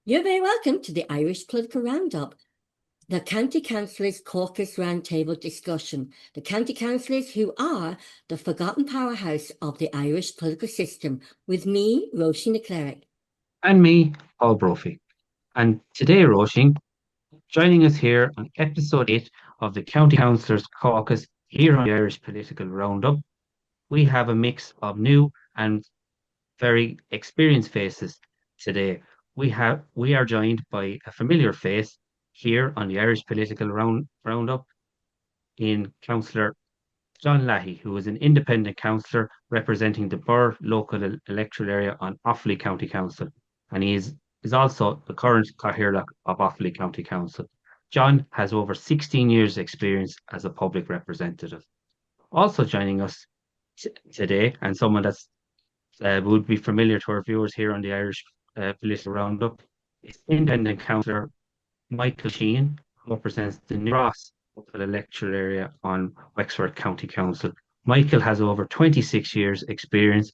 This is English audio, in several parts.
You're very welcome to the Irish Political Roundup, the County Councillors Caucus Roundtable discussion. The County Councillors who are the forgotten powerhouse of the Irish political system, with me, Roisin Cleric. And me, Paul Brophy. And today, Roisin, joining us here on episode 8 of the County Councillors Caucus here on the Irish Political Roundup, we have a mix of new and very experienced faces today. We are joined by a familiar face here on the Irish Political Roundup in Councillor John Lahey, who is an independent councillor representing the Burr local electoral area on Offaly County Council, and he is also the current Cathaoirleach of Offaly County Council. John has over 16 years' experience as a public representative. Also joining us today, and someone that's would be familiar to our viewers here on the Irish Political Roundup, is independent councillor Michael Sheehan, who represents the New Ross local electoral area on Wexford County Council. Michael has over 26 years' experience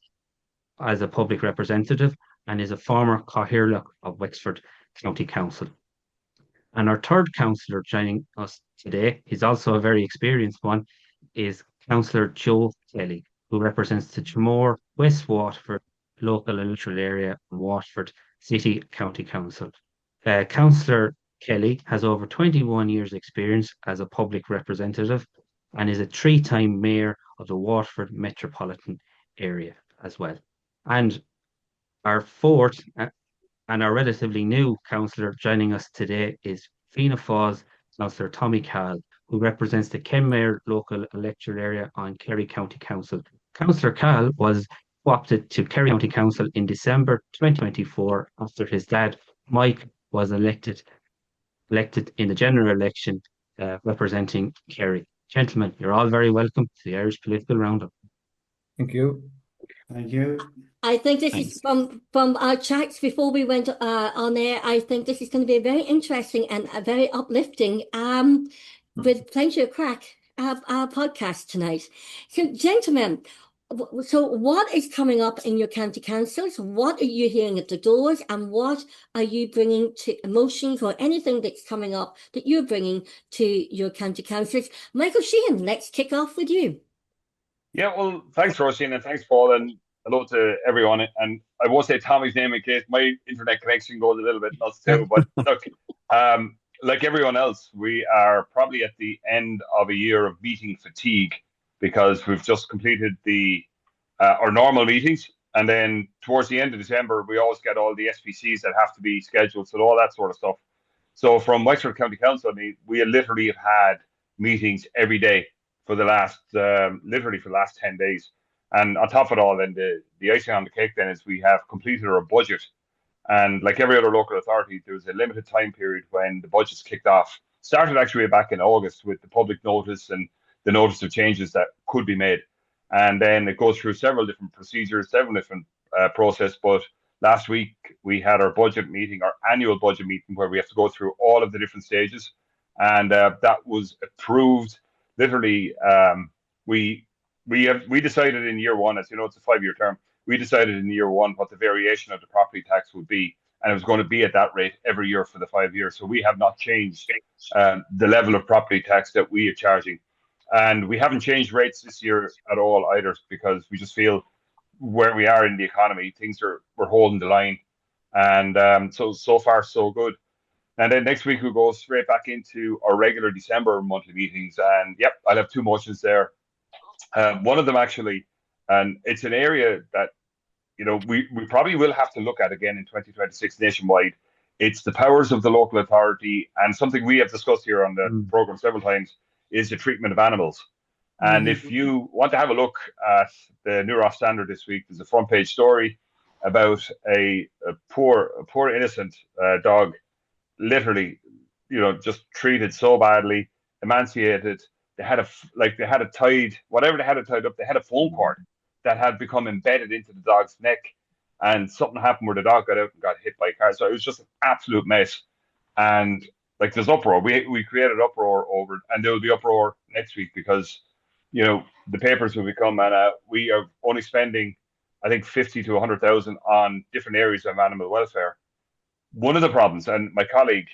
as a public representative and is a former Cathaoirleach of Wexford County Council. And our third councillor joining us today, he's also a very experienced one, is Councillor Joe Kelly, who represents the Tramore West Waterford local electoral area in Waterford City County Council. Councillor Kelly has over 21 years' experience as a public representative and is a three-time mayor of the Waterford metropolitan area as well. And our fourth and our relatively new councillor joining us today is Fianna Fáil's Councillor Tommy Cahill, who represents the Kenmare local electoral area on Kerry County Council. Councillor Cahill was opted to Kerry County Council in December 2024 after his dad, Mike, was elected in the general election representing Kerry. Gentlemen, you're all very welcome to the Irish Political Roundup. Thank you. Thank you. I think this Thanks. is from our chats before we went on air. I think this is going to be very interesting and very uplifting. With plenty of crack, our podcast tonight. So, gentlemen, so what is coming up in your county councils? What are you hearing at the doors, and what are you bringing to emotions or anything that's coming up that you're bringing to your county councils? Michael Sheehan, let's kick off with you. Yeah, well, thanks, Roisin, and thanks, Paul, and hello to everyone. And I won't say Tommy's name in case my internet connection goes a little bit nuts too. But look, like everyone else, we are probably at the end of a year of meeting fatigue because we've just completed our normal meetings, and then towards the end of December, we always get all the SPCs that have to be scheduled, so all that sort of stuff. So from Wexford County Council, I mean, we literally have had meetings every day for the last 10 days. And on top of it all, then the icing on the cake then is we have completed our budget. And like every other local authority, there was a limited time period when the budgets kicked off. Started actually back in August with the public notice and the notice of changes that could be made. And then it goes through several different procedures, several different process. But last week we had our budget meeting, our annual budget meeting, where we have to go through all of the different stages. And that was approved. Literally, we decided in year one, as you know, it's a 5-year term. We decided in year one what the variation of the property tax would be, and it was going to be at that rate every year for the 5 years. So we have not changed the level of property tax that we are charging, and we haven't changed rates this year at all either, because we just feel where we are in the economy, we're holding the line, and so far so good. And then next week we'll go straight back into our regular December monthly meetings. And yep, I'll have two motions there. One of them actually, and it's an area that, you know, we probably will have to look at again in 2026 nationwide. It's the powers of the local authority, and something we have discussed here on the program several times is the treatment of animals. And if you want to have a look at the New Ross Standard this week, there's a front page story about a poor innocent dog, literally, you know, just treated so badly, emaciated. They had it tied, whatever they had it tied up, they had a phone cord that had become embedded into the dog's neck, and something happened where the dog got out and got hit by a car. So it was just an absolute mess. And like, there's uproar. We created uproar over it, and there will be uproar next week because, you know, the papers will become, and we are only spending, I think, 50 to 100,000 on different areas of animal welfare. one of the problems, and my colleague,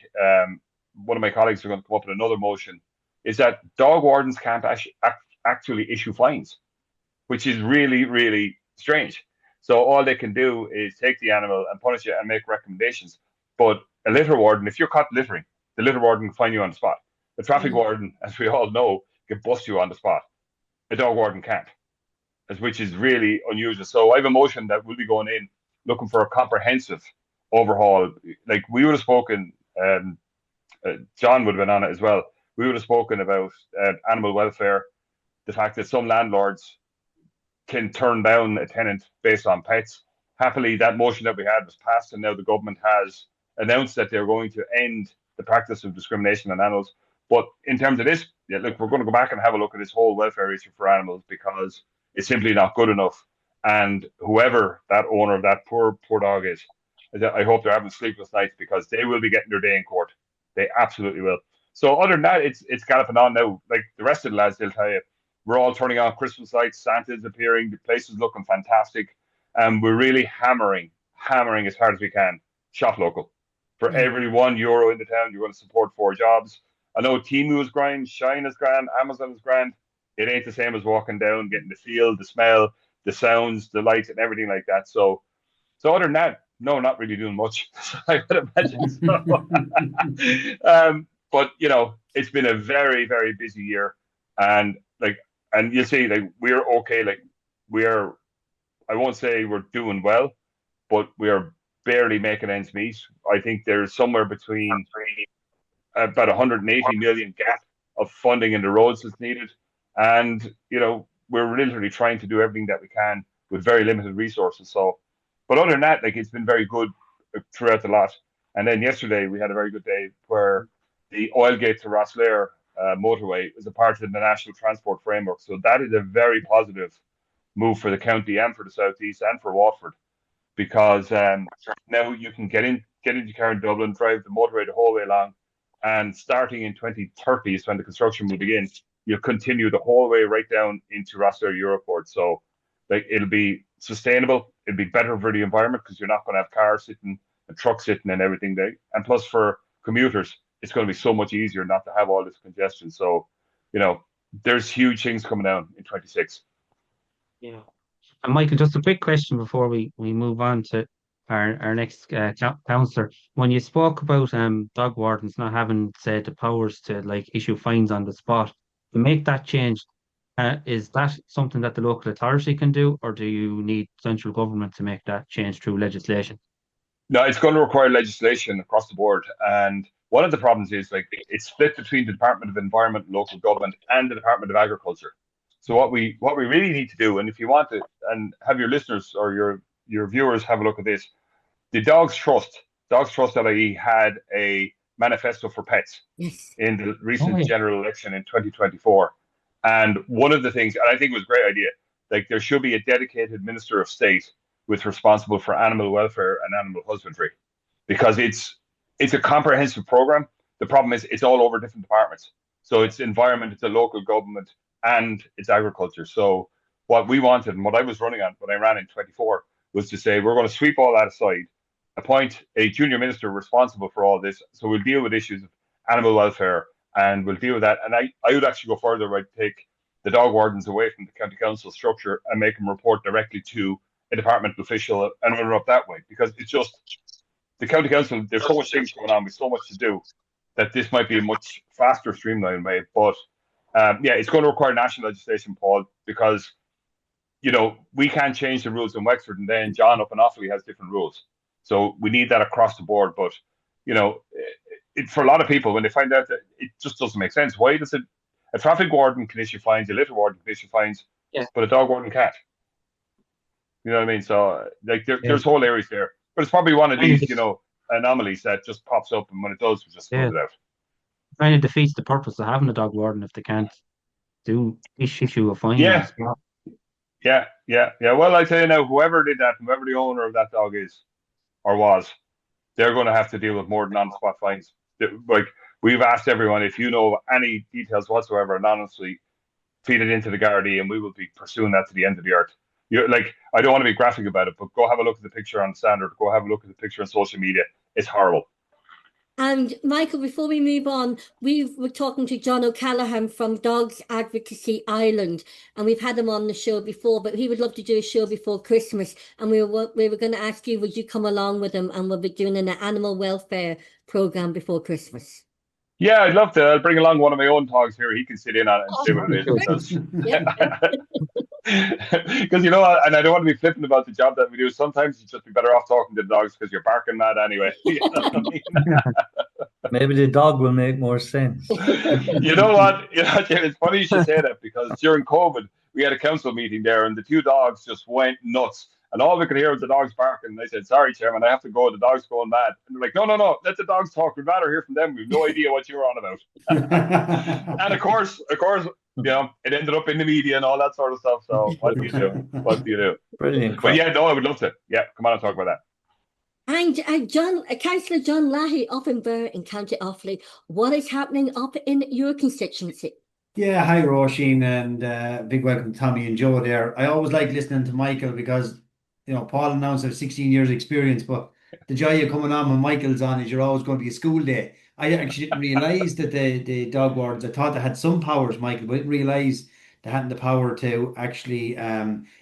one of my colleagues are going to come up with another motion, is that dog wardens can't actually issue fines, which is really, really strange. So all they can do is take the animal and punish it and make recommendations. But a litter warden, if you're caught littering, the litter warden can fine you on the spot. The traffic warden, as we all know, can bust you on the spot. A dog warden can't, which is really unusual. So I have a motion that will be going in looking for a comprehensive overhaul. Like we would have spoken, John would have been on it as well. We would have spoken about animal welfare, the fact that some landlords can turn down a tenant based on pets. Happily, that motion that we had was passed, and now the government has announced that they're going to end the practice of discrimination on animals. But in terms of this, yeah, look, we're going to go back and have a look at this whole welfare issue for animals because it's simply not good enough. And whoever that owner of that poor dog is, I hope they're having sleepless nights because they will be getting their day in court. They absolutely will. So other than that, it's galloping on now. Like the rest of the lads, they'll tell you, we're all turning on Christmas lights. Santa's appearing. The place is looking fantastic. And we're really hammering as hard as we can. Shop local. For every €1 in the town, you're going to support 4 jobs. I know Temu is grand, Shine is grand, Amazon is grand. It ain't the same as walking down, getting the feel, the smell, the sounds, the lights, and everything like that. So other than that, no, not really doing much. I would imagine. So. But it's been a very, very busy year, and you see, like we're okay. Like I won't say we're doing well, but we are barely making ends meet. I think there's somewhere between about 180 million gap of funding in the roads that's needed. And, we're literally trying to do everything that we can with very limited resources. So, but other than that, like it's been very good throughout the lot. And then yesterday we had a very good day where the Oilgate to Rosslare motorway is a part of the National Transport Framework. So that is a very positive move for the county and for the Southeast and for Waterford, because now you can get into your car in Dublin, drive the motorway the whole way along, and starting in 2030 is when the construction will begin. You'll continue the whole way right down into Rosslare Europort. So like it'll be sustainable. It'll be better for the environment because you're not going to have cars sitting and trucks sitting and everything there. And plus for commuters, it's going to be so much easier not to have all this congestion. So, there's huge things coming down in 26. Yeah. And Michael, just a quick question before we move on to our next councillor. When you spoke about dog wardens not having, say, the powers to like issue fines on the spot, to make that change, is that something that the local authority can do, or do you need central government to make that change through legislation? No, it's going to require legislation across the board. And one of the problems is like it's split between the Department of Environment and Local Government and the Department of Agriculture. So what we really need to do, and if you want to, and have your listeners or your viewers have a look at this, the Dogs Trust LIE had a manifesto for pets in the recent general election in 2024. And one of the things, and I think it was a great idea, like there should be a dedicated Minister of State with responsible for animal welfare and animal husbandry, because it's a comprehensive program. The problem is it's all over different departments. So it's environment, it's a local government, and it's agriculture. So what we wanted and what I was running on when I ran in 24 was to say, we're going to sweep all that aside, appoint a junior minister responsible for all this. So we'll deal with issues of animal welfare and we'll deal with that. And I would actually go further. I'd take the dog wardens away from the county council structure and make them report directly to a departmental official and run it up that way, because it's just the county council, there's so much things going on with so much to do that this might be a much faster, streamlined way. But it's going to require national legislation, Paul, because we can't change the rules in Wexford and then John up in Offaly has different rules. So we need that across the board. But for a lot of people, when they find out that it just doesn't make sense, why does a traffic warden can issue fines, a litter warden can issue fines, but a dog warden can't? You know what I mean? So like there's whole areas there, but it's probably one of these anomalies that just pops up, and when it does, we just sort it out. Kind of defeats the purpose of having a dog warden if they can't issue a fine. Yeah. Well, I tell you now, whoever did that, whoever the owner of that dog is or was, they're going to have to deal with more than on-the-spot fines. Like we've asked everyone, if you know any details whatsoever, anonymously feed it into the Gardaí, and we will be pursuing that to the end of the earth. I don't want to be graphic about it, but go have a look at the picture on Standard. Go have a look at the picture on social media. It's horrible. And Michael, before we move on, we were talking to John O'Callaghan from Dogs Advocacy Ireland, and we've had him on the show before, but he would love to do a show before Christmas. And we were going to ask you, would you come along with him? And we'll be doing an animal welfare program before Christmas. Yeah, I'd love to. I'll bring along one of my own dogs here. He can sit in on it and see what it is. Because you know, and I don't want to be flippant about the job that we do. Sometimes you'd just be better off talking to the dogs because you're barking mad anyway. You know what I mean? Maybe the dog will make more sense. You know what? It's funny you should say that, because during COVID we had a council meeting there, and the two dogs just went nuts. And all we could hear was the dogs barking. And I said, "Sorry, Chairman, I have to go. The dog's going mad." And they're like, "No, let the dogs talk. We'd rather hear from them. We've no idea what you're on about." And of course, you know, it ended up in the media and all that sort of stuff. So what do you do? What do you do? Brilliant. But yeah, no, I would love to. Yeah, come on and talk about that. And Councillor John Lahey up in Burr in County Offaly, what is happening up in your constituency? Yeah, hi Roisin, and big welcome to Tommy and Joe there. I always like listening to Michael because, you know, Paul announced I have 16 years experience, but the joy of coming on when Michael's on is you're always going to be a school day. I actually didn't realise that the dog wardens, I thought they had some powers, Michael, but I didn't realise they hadn't the power to actually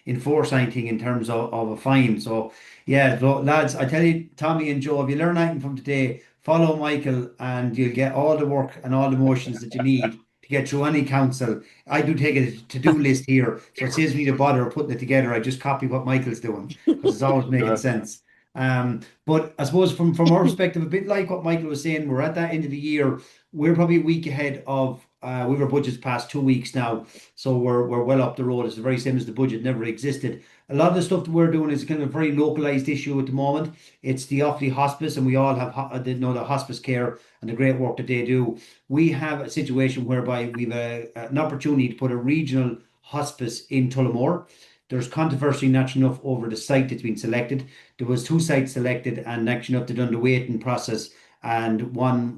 enforce anything in terms of a fine. So yeah, lads, I tell you, Tommy and Joe, if you learn anything from today, follow Michael and you'll get all the work and all the motions that you need to get through any council. I do take a to-do list here, so it saves me the bother of putting it together. I just copy what Michael's doing because it's always making sense. But I suppose from our perspective, a bit like what Michael was saying, we're at that end of the year. We're probably a week ahead of we have our budgets past 2 weeks now, so we're well up the road. It's the very same as the budget never existed. A lot of the stuff that we're doing is kind of a very localized issue at the moment. It's the Offaly Hospice, and we all have the hospice care and the great work that they do. We have a situation whereby we've an opportunity to put a regional hospice in Tullamore. There's controversy, naturally enough, over the site that's been selected. There was 2 sites selected, and actually enough, they've done the waiting process, and one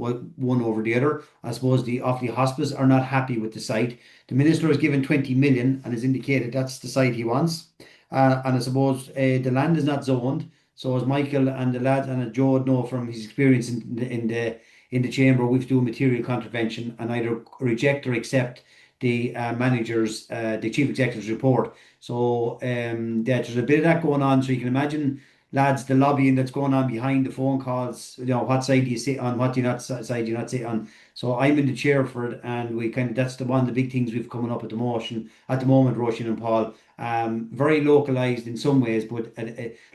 over the other. I suppose the Offaly Hospice are not happy with the site. The Minister has given 20 million and has indicated that's the site he wants. And I suppose the land is not zoned. So as Michael and the lads and Joe would know from his experience in the chamber, we have to do a material contravention and either reject or accept the the chief executive's report. So there's a bit of that going on. So you can imagine, lads, the lobbying that's going on behind the phone calls. You know, what side do you sit on? What do you not side do you not sit on? So I'm in the chair for it, and we that's one of the big things we've coming up at the moment, Roisin and Paul. Very localized in some ways, but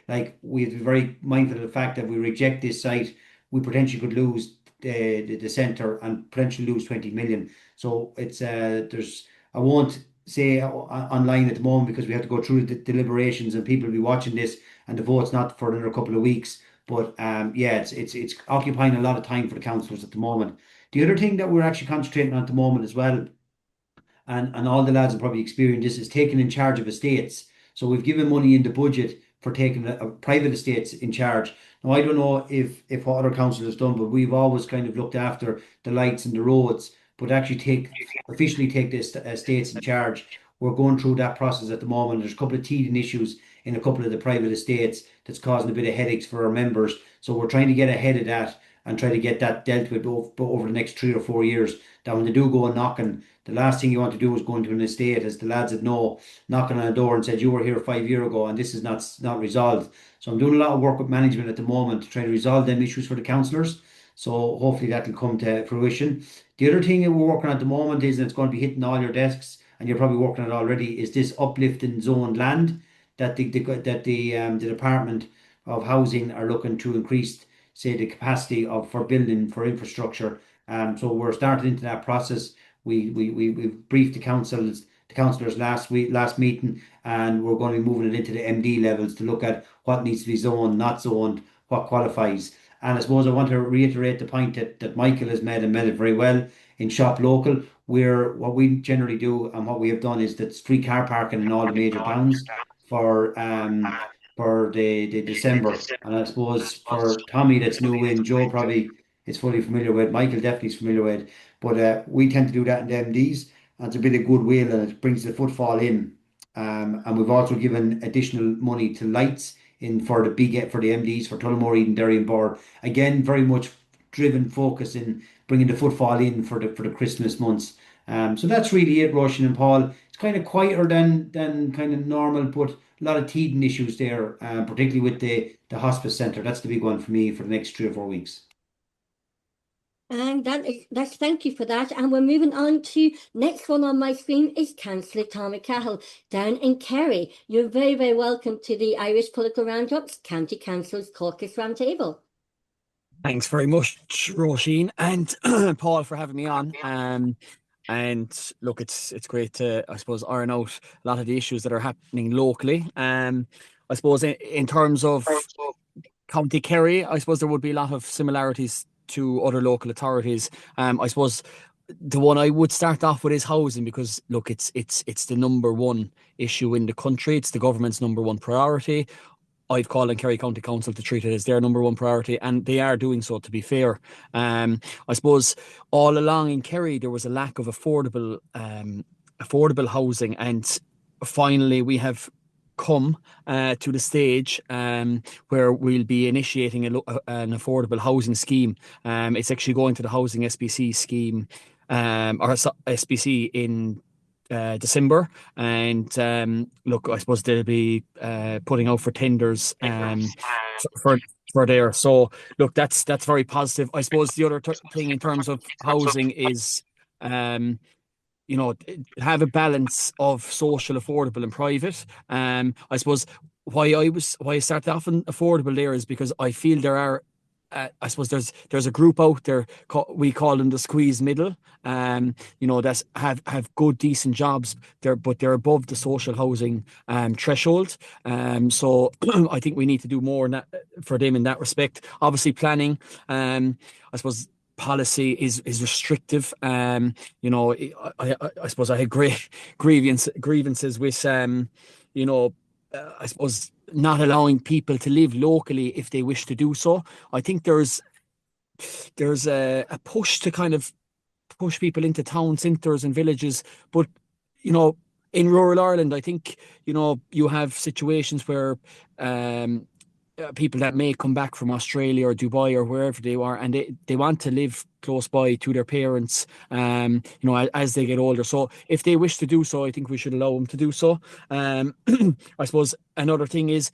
like we have to be very mindful of the fact that we reject this site, we potentially could lose the centre and potentially lose 20 million. So it's I won't say online at the moment because we have to go through the deliberations and people will be watching this, and the vote's not for another couple of weeks. But yeah, it's occupying a lot of time for the councillors at the moment. The other thing that we're actually concentrating on at the moment as well, and all the lads have probably experienced this, is taking in charge of estates. So we've given money in the budget for taking a private estates in charge. Now I don't know if what other councils have done, but we've always kind of looked after the lights and the roads, but actually officially take the estates in charge. We're going through that process at the moment. There's a couple of teething issues in a couple of the private estates that's causing a bit of headaches for our members. So we're trying to get ahead of that and try to get that dealt with over the next 3 or 4 years. That when they do go knocking, the last thing you want to do is go into an estate, as the lads that know, knocking on a door and said you were here 5 years ago and this is not resolved. So I'm doing a lot of work with management at the moment to try to resolve them issues for the councillors. So hopefully that will come to fruition. The other thing that we're working on at the moment is, and it's going to be hitting all your desks, and you're probably working on it already, is this uplifting zoned land that the Department of Housing are looking to increase, say, the capacity for building for infrastructure. So we're starting into that process. We briefed the councillors last meeting, and we're going to be moving it into the MD levels to look at what needs to be zoned, not zoned, what qualifies. And I suppose I want to reiterate the point that Michael has made, and made it very well in Shop Local, where what we generally do and what we have done is that's free car parking in all the major towns for the December. And I suppose for Tommy that's new in, Joe probably is fully familiar with, Michael definitely is familiar with, but we tend to do that in the MDs, and it's a bit of goodwill and it brings the footfall in. And we've also given additional money to lights for the MDs for Tullamore, Eden, Derry and Board. Again, very much driven focus in bringing the footfall in for the Christmas months. So that's really it, Roisin and Paul. It's kind of quieter than kind of normal, but a lot of teething issues there, particularly with the hospice centre. That's the big one for me for the next 3 or 4 weeks. And that's thank you for that. And we're moving on to next one on my screen is Councillor Tommy Cahill down in Kerry. You're very, very welcome to the Irish Political Roundup's County Councillors Caucus Roundtable. Thanks very much, Roisin and Paul, for having me on. And look, it's great to, I suppose, iron out a lot of the issues that are happening locally. I suppose in terms of County Kerry, I suppose there would be a lot of similarities to other local authorities. I suppose the one I would start off with is housing, because look, it's the number one issue in the country. It's the government's number one priority. I've called on Kerry County Council to treat it as their number one priority, and they are doing so, to be fair. I suppose all along in Kerry there was a lack of affordable housing, and finally we have come to the stage where we'll be initiating an affordable housing scheme. It's actually going to the Housing SPC scheme or SPC in December, and look, I suppose they'll be putting out for tenders for there. So look, that's very positive. I suppose the other thing in terms of housing is have a balance of social, affordable and private. I suppose why I started off on affordable there is because I feel there are I suppose there's a group out there, we call them the squeeze middle, that have good, decent jobs there, but they're above the social housing threshold. So I think we need to do more for them in that respect. Obviously, planning, I suppose policy is restrictive. I suppose I had great grievances with I suppose not allowing people to live locally if they wish to do so. I think there's a push to kind of push people into town centres and villages, but in rural Ireland, I think you have situations where people that may come back from Australia or Dubai or wherever they are, and they want to live close by to their parents, as they get older. So if they wish to do so, I think we should allow them to do so. I suppose another thing is,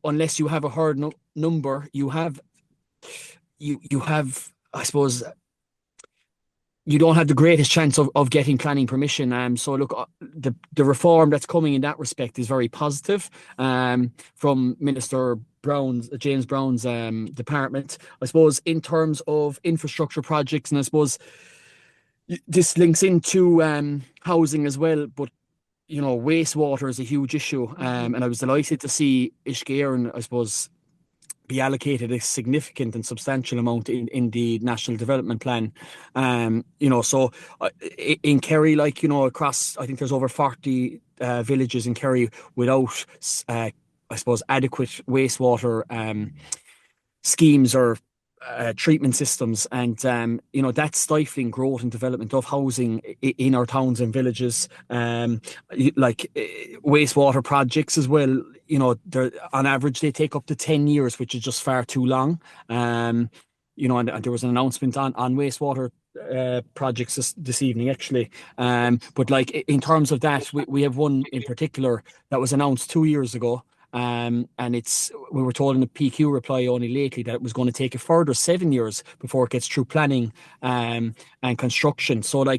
unless you have a hard number, you have, I suppose, you don't have the greatest chance of getting planning permission. So look, the reform that's coming in that respect is very positive from Minister James Brown's department. I suppose in terms of infrastructure projects, and I suppose this links into housing as well, but wastewater is a huge issue, and I was delighted to see Ishgairn, I suppose, be allocated a significant and substantial amount in the National Development Plan. So in Kerry, across, I think there's over 40 villages in Kerry without, I suppose, adequate wastewater schemes or treatment systems, and that's stifling growth and development of housing in our towns and villages. Wastewater projects as well, on average they take up to 10 years, which is just far too long. And there was an announcement on wastewater projects this evening, actually. But in terms of that, we have one in particular that was announced 2 years ago. And we were told in the PQ reply only lately that it was going to take a further 7 years before it gets through planning and construction. So the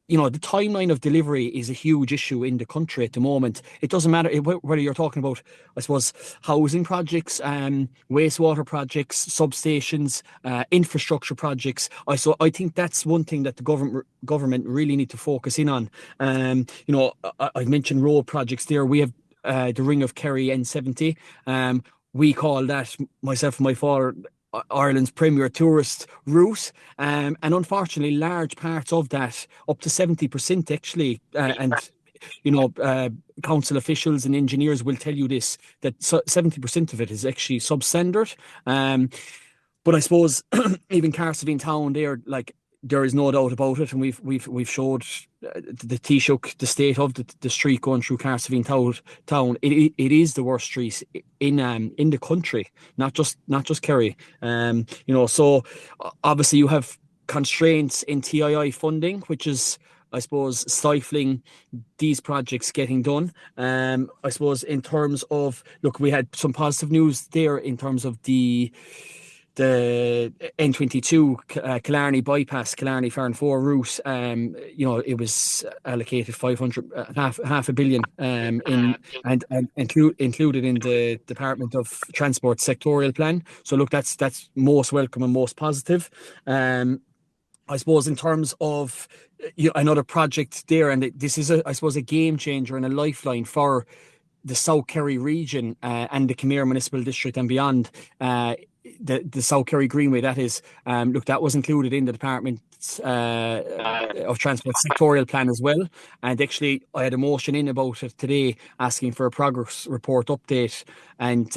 timeline of delivery is a huge issue in the country at the moment. It doesn't matter whether you're talking about, I suppose, housing projects, wastewater projects, substations, infrastructure projects. I think that's one thing that the government really need to focus in on. I mentioned road projects there. We have the Ring of Kerry N70. We call that, myself and my father, Ireland's premier tourist route, and unfortunately large parts of that, up to 70% actually, and council officials and engineers will tell you this, that 70% of it is actually substandard. But I suppose even Carsevine town there, there is no doubt about it, and we've showed the Taoiseach the state of the street going through Carsevine town. It is the worst street in the country, not just Kerry. So obviously you have constraints in TII funding, which is, I suppose, stifling these projects getting done. I suppose in terms of, look, we had some positive news there in terms of the N22 Killarney bypass, Killarney Farnfore route. It was allocated 500, half $500 million and included in the Department of Transport sectorial plan. So look, that's most welcome and most positive. I suppose in terms of another project there, and this is I suppose a game changer and a lifeline for the South Kerry region and the Camere Municipal District and beyond. The South Kerry Greenway, that is, that was included in the Department of Transport sectorial plan as well. And actually, I had a motion in about it today asking for a progress report update. And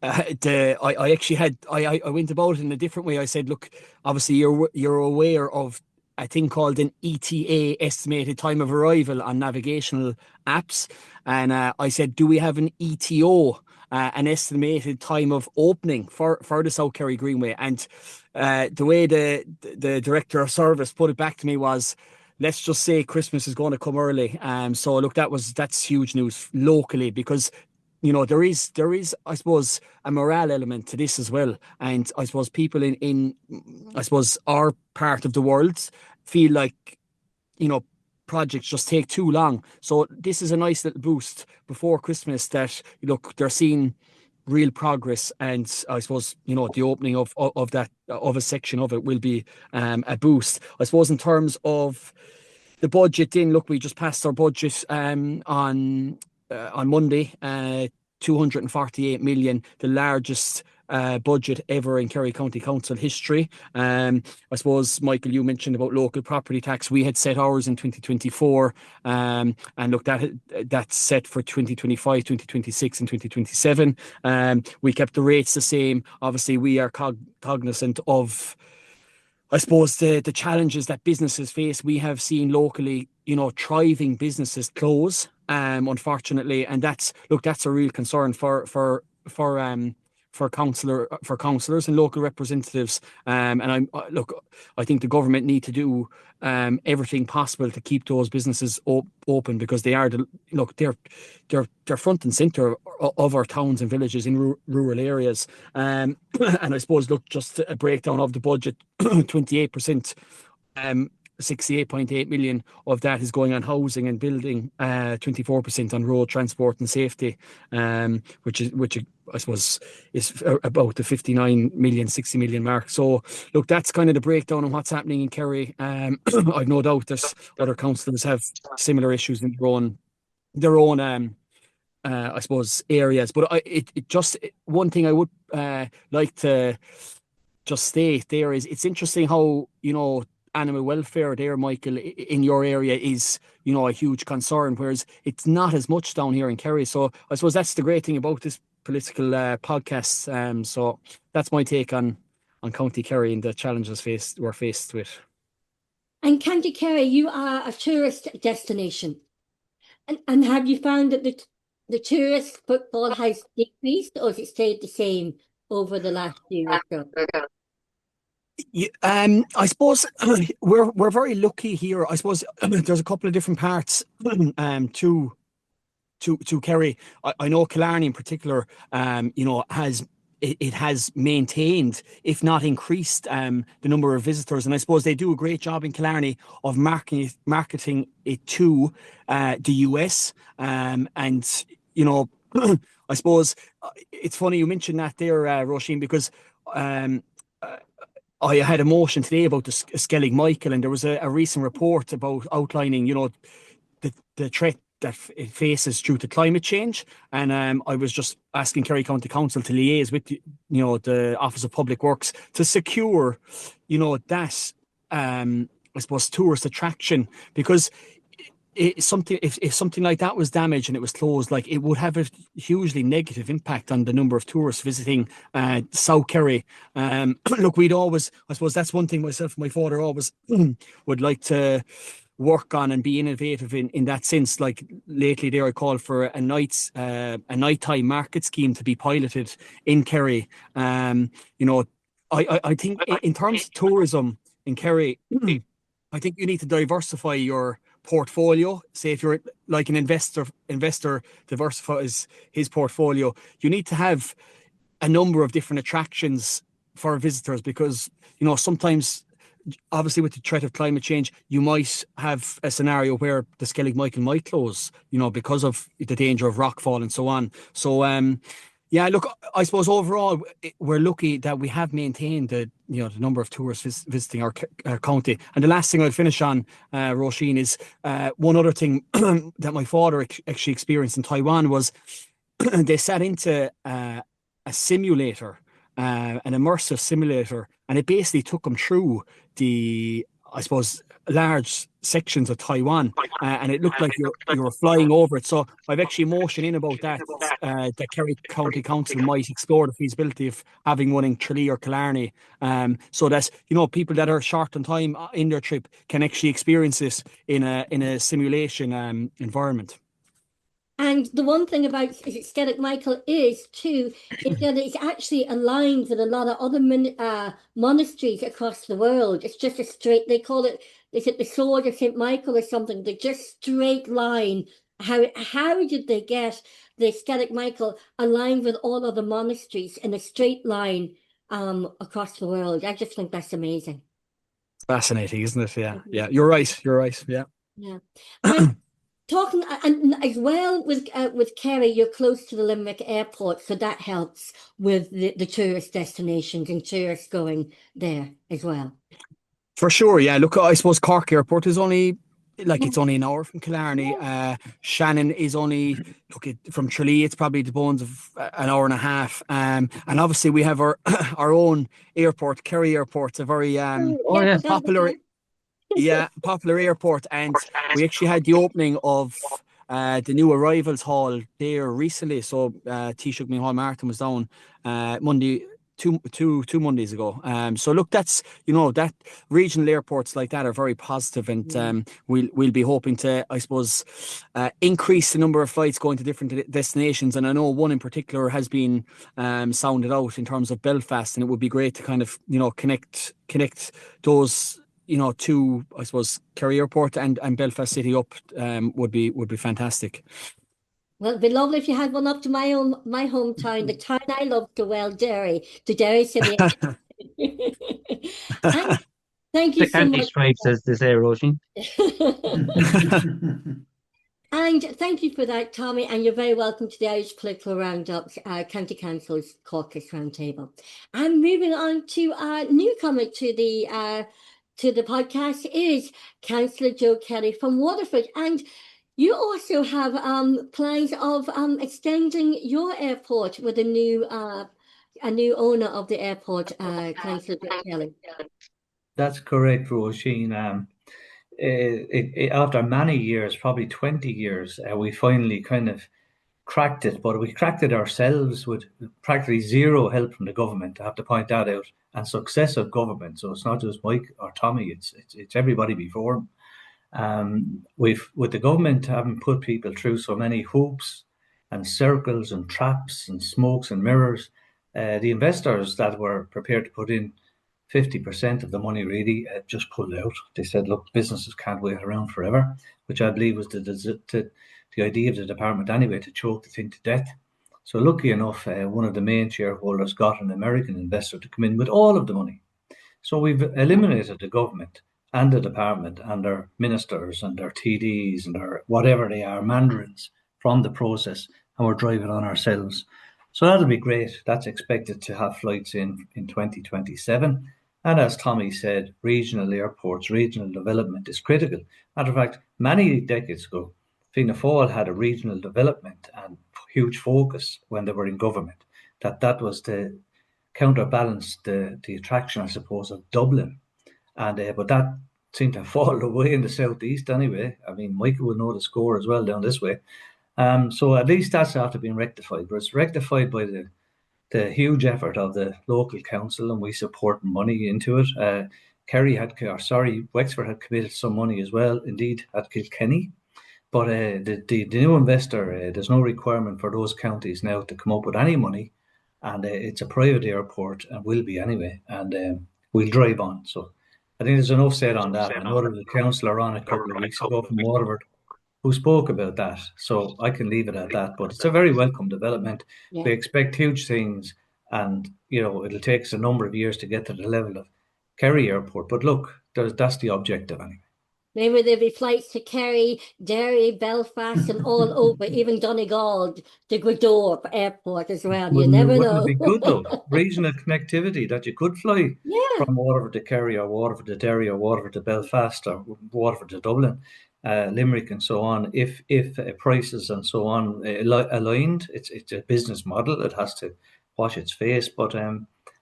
I actually had I went about it in a different way. I said, look, obviously you're aware of a thing called an ETA, estimated time of arrival, on navigational apps, and I said, do we have an ETO, an estimated time of opening for the South Kerry Greenway? And the way the director of service put it back to me was, let's just say Christmas is going to come early. So look, that's huge news locally, because there is, I suppose, a morale element to this as well. And I suppose people in I suppose, our part of the world feel like, projects just take too long. So this is a nice little boost before Christmas that, look, they're seeing real progress. And I suppose, the opening of a section of it will be a boost. I suppose in terms of the budget, then, look, we just passed our budget on Monday, 248 million, the largest budget ever in Kerry County Council history. I suppose, Michael, you mentioned about local property tax. We had set ours in 2024, and look, that's set for 2025, 2026 and 2027. We kept the rates the same. Obviously, we are cognizant of, I suppose, the challenges that businesses face. We have seen locally, thriving businesses close, unfortunately, and that's a real concern for councillors and local representatives. And I think the government need to do everything possible to keep those businesses open, because they are they're front and centre of our towns and villages in rural areas. And I suppose, look, just a breakdown of the budget: 28%. 68.8 million of that is going on housing and building, 24% on road transport and safety, which I suppose is about the 59 million, 60 million mark. So look, that's kind of the breakdown on what's happening in Kerry. I've no doubt there's other councillors have similar issues in their own I suppose, areas. But it just, one thing I would like to just state there is, it's interesting how, animal welfare there, Michael, in your area is, a huge concern, whereas it's not as much down here in Kerry. So I suppose that's the great thing about this political podcast. So that's my take on County Kerry and the challenges we're faced with. And County Kerry, you are a tourist destination. And have you found that the tourist footfall has decreased, or has it stayed the same over the last year or so? I suppose we're very lucky here. I suppose there's a couple of different parts to Kerry. I know Killarney in particular, has maintained, if not increased, the number of visitors, and I suppose they do a great job in Killarney of marketing it to the US, and I suppose it's funny you mentioned that there, Roisin, because I had a motion today about the Skellig Michael, and there was a recent report about outlining, the threat that it faces due to climate change. And I was just asking Kerry County Council to liaise with, the Office of Public Works to secure, that, I suppose, tourist attraction, because if something like that was damaged and it was closed, like it would have a hugely negative impact on the number of tourists visiting South Kerry. Look, we'd always, I suppose that's one thing myself and my father always would like to work on and be innovative in that sense. Like lately there I called for a nighttime market scheme to be piloted in Kerry. I think in terms of tourism in Kerry, I think you need to diversify your portfolio. Say if you're like an investor diversifies his portfolio, you need to have a number of different attractions for visitors, because sometimes, obviously with the threat of climate change, you might have a scenario where the Skellig Michael might close, because of the danger of rockfall and so on. So yeah, look, I suppose overall we're lucky that we have maintained the number of tourists visiting our county. And the last thing I'll finish on, Roisin, is one other thing that my father actually experienced in Taiwan was they sat into a simulator, an immersive simulator, and it basically took them through the, I suppose, large sections of Taiwan, and it looked like you were flying over it. So I've actually motioned in about that Kerry County Council might explore the feasibility of having one in Tralee or Killarney, so that people that are short on time in their trip can actually experience this in a simulation environment. And the one thing about Skellig Michael is that it's actually aligned with a lot of other monasteries across the world. It's just a straight, they call it, is it the Sword of St. Michael or something? They're just straight line. How did they get the Skellig Michael aligned with all other monasteries in a straight line across the world? I just think that's amazing. Fascinating, isn't it? Yeah, yeah. You're right. Yeah. Yeah. And talking and as well with Kerry, you're close to the Limerick airport, so that helps with the tourist destinations and tourists going there as well. For sure, yeah. Look, I suppose Cork Airport is only it's only an hour from Killarney. Shannon is only from Tralee. It's probably the bones of an hour and a half. And obviously we have our our own airport, Kerry Airport, a very popular. Yeah, popular airport, and we actually had the opening of the new arrivals hall there recently. So Taoiseach Micheál Martin was down Monday, two Mondays ago. So look, that's that regional airports like that are very positive, and we'll be hoping to, I suppose, increase the number of flights going to different destinations. And I know one in particular has been sounded out in terms of Belfast, and it would be great to kind of connect those to, I suppose, Kerry Airport and Belfast City up would be fantastic. Well, it'd be lovely if you had one up to my hometown, the town I love so well, Derry, to Derry City. And thank you so much. Stripes, as they say, Roisin. And thank you for that, Tommy, and you're very welcome to the Irish Political Roundup, County Councillors Caucus Roundtable. And moving on to our newcomer to the podcast is Councillor Joe Kelly from Waterford. And you also have plans of extending your airport with a new owner of the airport, Councillor Joe Kelly. That's correct, Roisin. After many years, probably 20 years, we finally kind of cracked it, but we cracked it ourselves with practically zero help from the government. I have to point that out, and successive government. So it's not just Mike or Tommy; it's everybody before him. With the government having put people through so many hoops and circles and traps and smokes and mirrors, the investors that were prepared to put in 50% of the money really just pulled out. They said, look, businesses can't wait around forever, which I believe was the idea of the department anyway, to choke the thing to death. So lucky enough, one of the main shareholders got an American investor to come in with all of the money. So we've eliminated the government and the department and their ministers and their TDs and their whatever they are, mandarins, from the process, and we're driving on ourselves. So that'll be great. That's expected to have flights in 2027. And as Tommy said, regional airports, regional development is critical. Matter of fact, many decades ago, Fianna Fáil had a regional development and huge focus when they were in government. That was to counterbalance the attraction, I suppose, of Dublin. And but that seem to have fallen away in the southeast anyway. I mean, Michael will know the score as well down this way. So at least that's after being rectified, but it's rectified by the huge effort of the local council, and we support money into it. Wexford had committed some money as well, indeed, at Kilkenny. But the new investor, there's no requirement for those counties now to come up with any money, and it's a private airport, and will be anyway, and we'll drive on. So I think there's enough said on that. I know there was a councillor on a couple of weeks ago from Waterford who spoke about that, so I can leave it at that. But it's a very welcome development. Yeah. We expect huge things, and it'll take us a number of years to get to the level of Kerry Airport. But look, that's the objective anyway. Maybe there'll be flights to Kerry, Derry, Belfast, and all over, even Donegal, the Gweedore Airport as well. You never Wouldn't know. it be good though? Regional connectivity, that you could fly Yeah. from Waterford to Kerry, or Waterford to Derry, or Waterford to Belfast, or Waterford to Dublin, Limerick, and so on. If prices and so on aligned, it's a business model. It has to wash its face. But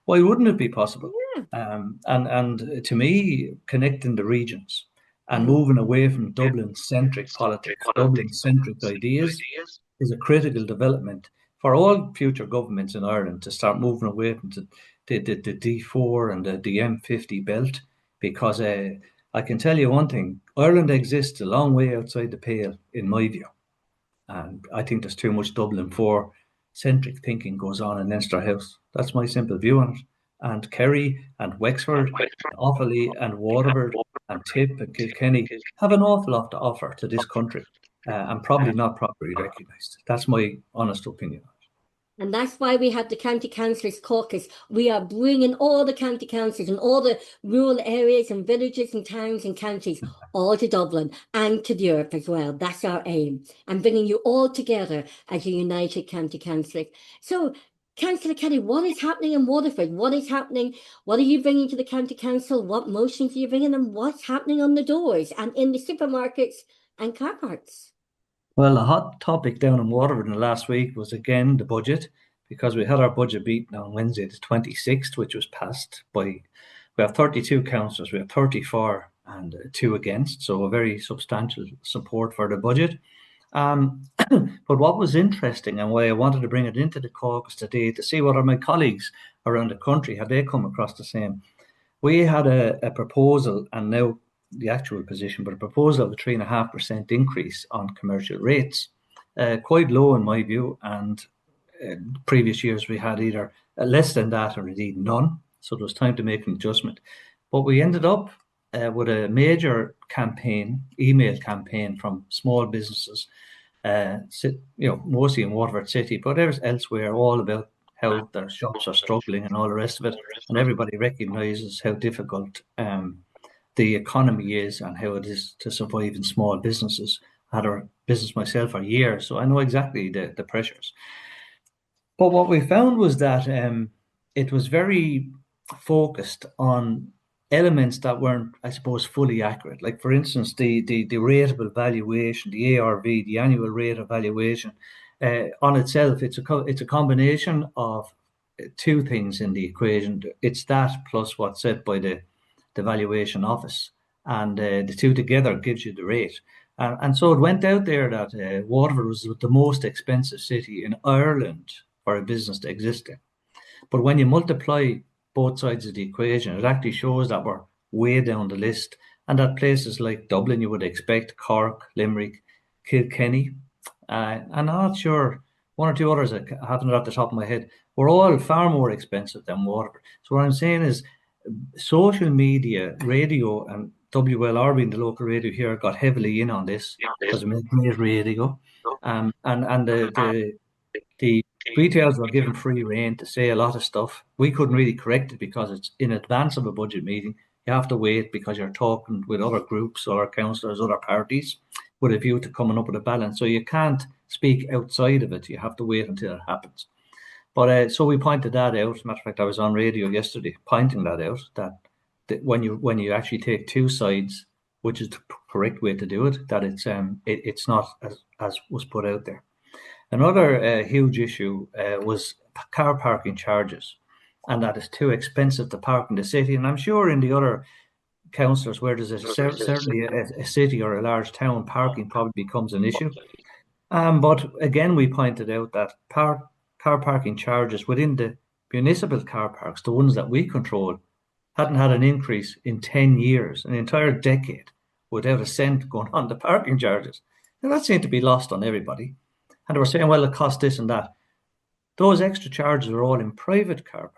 why wouldn't it be possible? Yeah. And to me, connecting the regions and Mhm. moving away from Dublin-centric politics, Dublin-centric ideas, is a critical development for all future governments in Ireland to start moving away from the D4 and the M50 belt, because I can tell you one thing: Ireland exists a long way outside the pale, in my view, and I think there's too much Dublin 4 centric thinking goes on in Leinster House. That's my simple view on it. And Kerry and Wexford, Offaly and Waterford and Tip and Kilkenny have an awful lot to offer to this country, and probably not properly recognised. That's my honest opinion. And that's why we have the County Councillors Caucus. We are bringing all the county councils and all the rural areas and villages and towns and counties all to Dublin and to Europe as well. That's our aim. And bringing you all together as a united county councillors. So, Councillor Kelly, what is happening in Waterford? What is happening? What are you bringing to the county council? What motions are you bringing? And what's happening on the doors and in the supermarkets and car parks? Well, a hot topic down in Waterford in the last week was again the budget, because we had our budget meeting on Wednesday the 26th, which was passed by, we have 32 councillors, we have 30 for and 2 against, so a very substantial support for the budget. But what was interesting, and why I wanted to bring it into the caucus today, to see what are my colleagues around the country, have they come across the same? We had a proposal, and now the actual position, but a proposal of a 3.5% increase on commercial rates, quite low in my view. And previous years we had either less than that or indeed none. So there was time to make an adjustment. But we ended up with a major campaign, email campaign from small businesses, mostly in Waterford City, but elsewhere, all about how their shops are struggling and all the rest of it. And everybody recognises how difficult the economy is and how it is to survive in small businesses. I had a business myself for years, so I know exactly the pressures. But what we found was that it was very focused on elements that weren't, I suppose, fully accurate. Like, for instance, the rateable valuation, the ARV, the annual rate of valuation, on itself, it's a combination of 2 things in the equation. It's that plus what's said by the valuation office, and the 2 together gives you the rate. And so it went out there that Waterford was the most expensive city in Ireland for a business to exist in. But when you multiply both sides of the equation, it actually shows that we're way down the list, and that places like Dublin, you would expect, Cork, Limerick, Kilkenny, and I'm not sure, 1 or 2 others, I haven't it off the top of my head, we're all far more expensive than Waterford. So what I'm saying is, social media, radio, and WLR being the local radio here got heavily in on this because it made great radio, and the retailers were given free rein to say a lot of stuff. We couldn't really correct it because it's in advance of a budget meeting. You have to wait because you're talking with other groups, other councillors, other parties, with a view to coming up with a balance. So you can't speak outside of it. You have to wait until it happens. But so we pointed that out. As a matter of fact, I was on radio yesterday pointing that out, that when you actually take 2 sides, which is the correct way to do it, that it's not as was put out there. Another huge issue was car parking charges, and that it's too expensive to park in the city. And I'm sure in the other councillors where there's certainly a city or a large town, parking probably becomes an issue. But again, we pointed out that car parking charges within the municipal car parks, the ones that we control, hadn't had an increase in 10 years, an entire decade, without a cent going on the parking charges. And that seemed to be lost on everybody. And they were saying, well, it costs this and that. Those extra charges are all in private car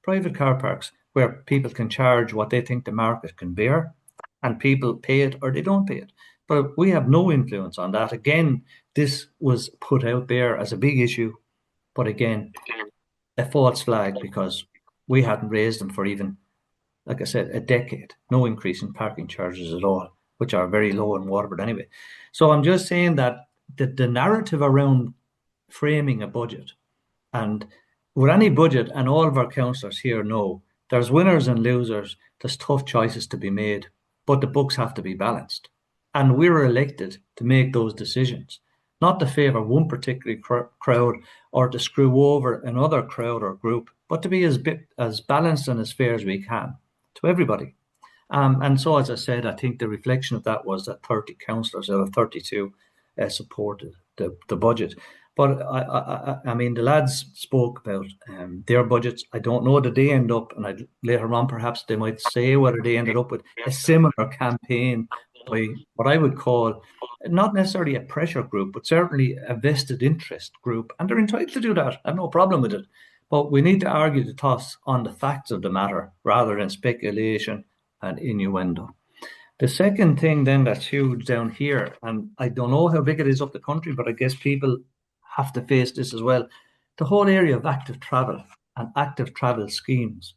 parks where people can charge what they think the market can bear, and people pay it or they don't pay it. But we have no influence on that. Again, this was put out there as a big issue, but again, a false flag, because we hadn't raised them for even, like I said, a decade. No increase in parking charges at all, which are very low in Waterford anyway. So I'm just saying that the narrative around framing a budget, and with any budget, and all of our councillors here know, there's winners and losers, there's tough choices to be made, but the books have to be balanced. And we're elected to make those decisions, not to favour one particular crowd or to screw over another crowd or group, but to be as balanced and as fair as we can to everybody. And so, as I said, I think the reflection of that was that 30 councillors out of 32 supported the budget. But I mean, the lads spoke about their budgets. I don't know that they end up, and later on perhaps they might say whether they ended up with a similar campaign by what I would call not necessarily a pressure group, but certainly a vested interest group. And they're entitled to do that. I have no problem with it. But we need to argue the toss on the facts of the matter rather than speculation and innuendo. The second thing then that's huge down here, and I don't know how big it is up the country, but I guess people have to face this as well, the whole area of active travel and active travel schemes.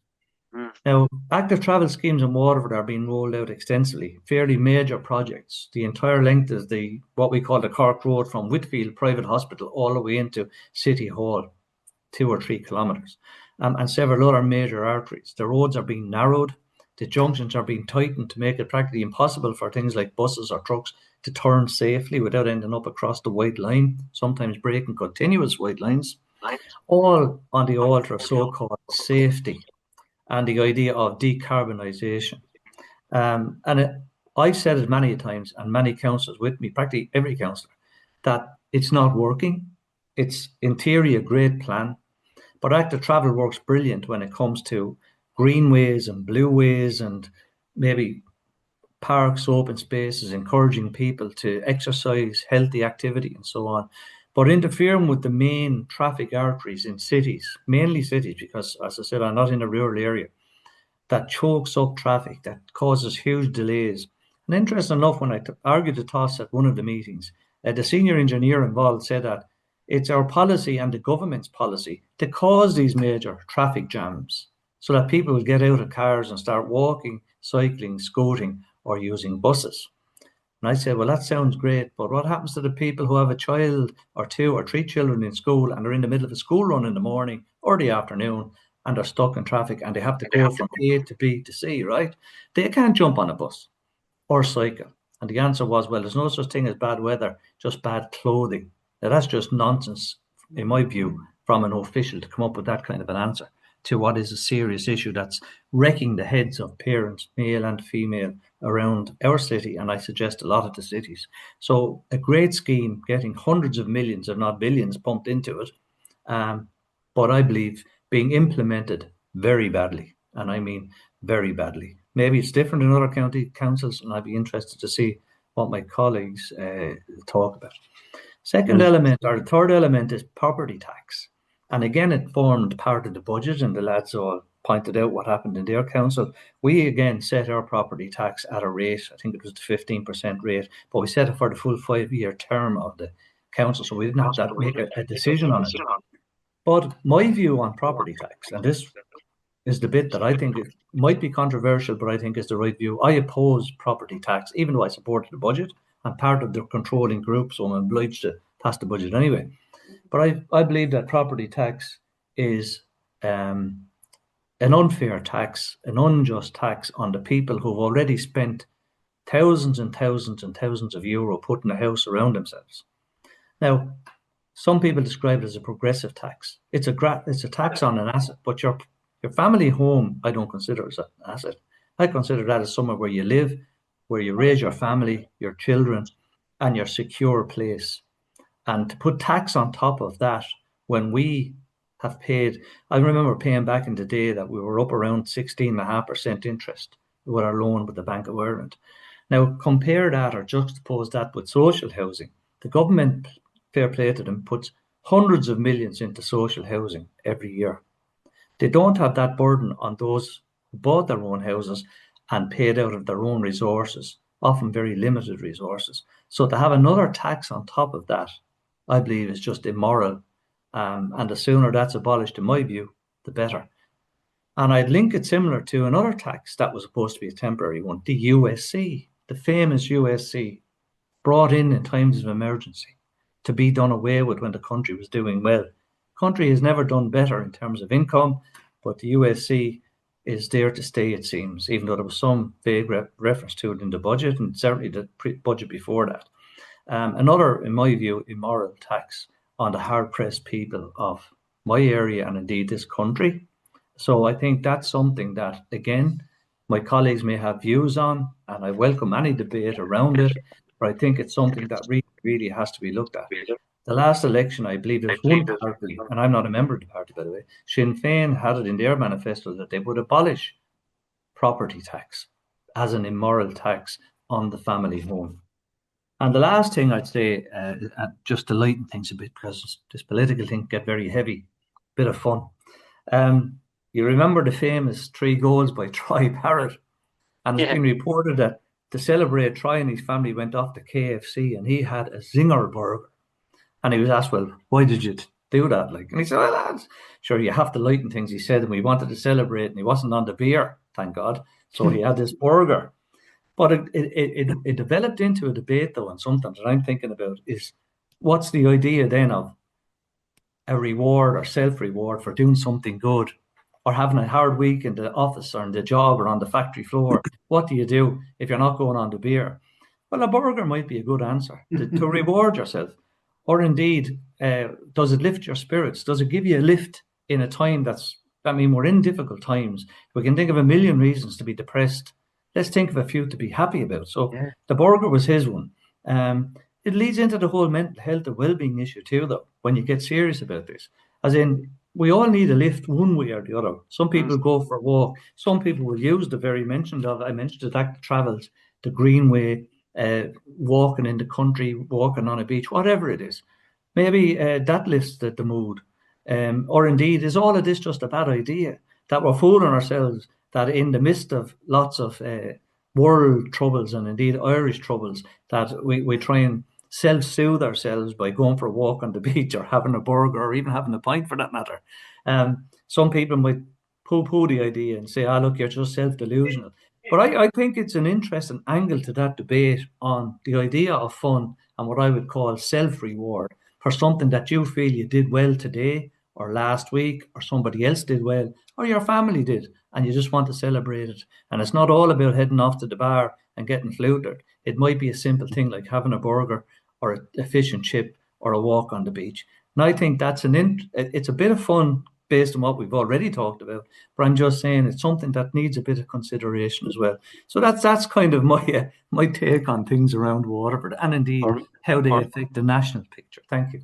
Now, active travel schemes in Waterford are being rolled out extensively, fairly major projects. The entire length is what we call the Cork Road from Whitfield Private Hospital all the way into City Hall, 2 or 3 kilometres, and several other major arteries. The roads are being narrowed. The junctions are being tightened to make it practically impossible for things like buses or trucks to turn safely without ending up across the white line, sometimes breaking continuous white lines, all on the altar of so-called safety and the idea of decarbonisation. I've said it many times, and many councillors with me, practically every councillor, that it's not working. It's in theory a great plan, but active travel works brilliant when it comes to greenways and blueways and maybe parks, open spaces, encouraging people to exercise, healthy activity and so on. But interfering with the main traffic arteries in cities, mainly cities, because as I said, I'm not in a rural area, that chokes up traffic, that causes huge delays. And interesting enough, when I argued the toss at one of the meetings, the senior engineer involved said that it's our policy and the government's policy to cause these major traffic jams so that people will get out of cars and start walking, cycling, scooting, or using buses. And I said, well, that sounds great, but what happens to the people who have a child or 2 or 3 children in school and are in the middle of a school run in the morning or the afternoon and are stuck in traffic and they have to go from A to B to C, right? They can't jump on a bus or cycle. And the answer was, well, there's no such thing as bad weather, just bad clothing. Now, that's just nonsense, in my view, from an official to come up with that kind of an answer to what is a serious issue that's wrecking the heads of parents, male and female, around our city, and I suggest a lot of the cities. So a great scheme, getting hundreds of millions, if not billions, pumped into it, but I believe being implemented very badly, and I mean very badly. Maybe it's different in other county councils, and I'd be interested to see what my colleagues talk about. Second element, or the third element, is property tax. And again, it formed part of the budget, and the lads all pointed out what happened in their council. We again set our property tax at a rate, I think it was the 15% rate, but we set it for the full 5-year term of the council, so we didn't have to make a decision on it. But my view on property tax, and this is the bit that I think it might be controversial, but I think is the right view. I oppose property tax, even though I supported the budget. I'm part of the controlling group, so I'm obliged to pass the budget anyway. But I believe that property tax is an unfair tax, an unjust tax on the people who've already spent thousands and thousands and thousands of euro putting a house around themselves. Now, some people describe it as a progressive tax. It's a tax on an asset, but your family home, I don't consider as an asset. I consider that as somewhere where you live, where you raise your family, your children, and your secure place. And to put tax on top of that, when we have paid, I remember paying back in the day that we were up around 16.5% interest with our loan with the Bank of Ireland. Now, compare that or juxtapose that with social housing. The government, fair play to them, puts hundreds of millions into social housing every year. They don't have that burden on those who bought their own houses and paid out of their own resources, often very limited resources. So to have another tax on top of that, I believe, is just immoral. And the sooner that's abolished, in my view, the better. And I'd link it similar to another tax that was supposed to be a temporary one, the USC, the famous USC, brought in times of emergency to be done away with when the country was doing well. Country has never done better in terms of income, but the USC is there to stay, it seems, even though there was some vague reference to it in the budget and certainly the budget before that. Another, in my view, immoral tax on the hard-pressed people of my area and indeed this country. So I think that's something that, again, my colleagues may have views on, and I welcome any debate around it, but I think it's something that really has to be looked at. The last election, I believe there was one party, and I'm not a member of the party, by the way, Sinn Féin had it in their manifesto that they would abolish property tax as an immoral tax on the family home. And the last thing I'd say, just to lighten things a bit, because this political thing get very heavy, bit of fun. You remember the famous 3 goals by Troy Parrott, and it's been reported that to celebrate, Troy and his family went off to KFC and he had a zinger burger. And he was asked, well, why did you do that? And he said, well, lads, sure, you have to lighten things, he said, and we wanted to celebrate, and he wasn't on the beer, thank God. So he had this burger. But it developed into a debate, though, and something that I'm thinking about is, what's the idea then of a reward or self-reward for doing something good, or having a hard week in the office or in the job or on the factory floor? What do you do if you're not going on the beer? Well, a burger might be a good answer to reward yourself. Or indeed, does it lift your spirits? Does it give you a lift in a time we're in difficult times. We can think of a million reasons to be depressed. Let's think of a few to be happy about. So the burger was his one. It leads into the whole mental health and well-being issue too, though, when you get serious about this. As in, we all need a lift one way or the other. Some people go for a walk. Some people will use the very I mentioned the act travels, the greenway, walking in the country, walking on a beach, whatever it is. Maybe that lifts the mood. Or indeed, is all of this just a bad idea? That we're fooling ourselves, that in the midst of lots of world troubles and indeed Irish troubles, that we try and self-soothe ourselves by going for a walk on the beach or having a burger or even having a pint for that matter. Some people might poo-poo the idea and say, look, you're just self-delusional. But I think it's an interesting angle to that debate on the idea of fun and what I would call self-reward for something that you feel you did well today or last week, or somebody else did well, or your family did, and you just want to celebrate it. And it's not all about heading off to the bar and getting flutered. It might be a simple thing like having a burger or a fish and chip or a walk on the beach. And I think that's it's a bit of fun based on what we've already talked about, but I'm just saying it's something that needs a bit of consideration as well. So that's kind of my take on things around Waterford and indeed how they affect the national picture. Thank you.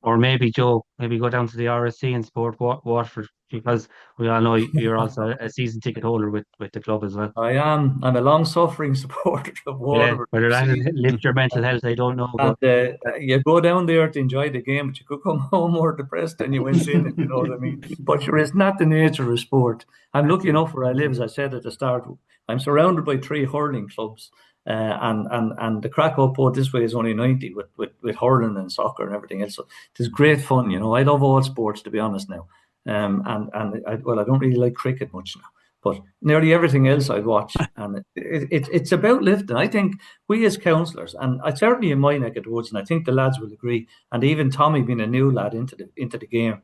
Or maybe, Joe, go down to the RSC and support Waterford, because we all know you're also a season ticket holder with the club as well. I am. I'm a long-suffering supporter of Waterford. Whether that lift your mental health, I don't know. And you go down there to enjoy the game, but you could come home more depressed than you went in, if you know what I mean. But it's not the nature of sport. I'm lucky enough where I live, as I said at the start. I'm surrounded by 3 hurling clubs. And the crack up both this way is only 90 with hurling and soccer and everything else. So it's great fun, I love all sports, to be honest now. I don't really like cricket much now, but nearly everything else I watch, and it's about lifting. I think we as councillors, and I certainly in my neck of the woods, and I think the lads will agree, and even Tommy being a new lad into the game,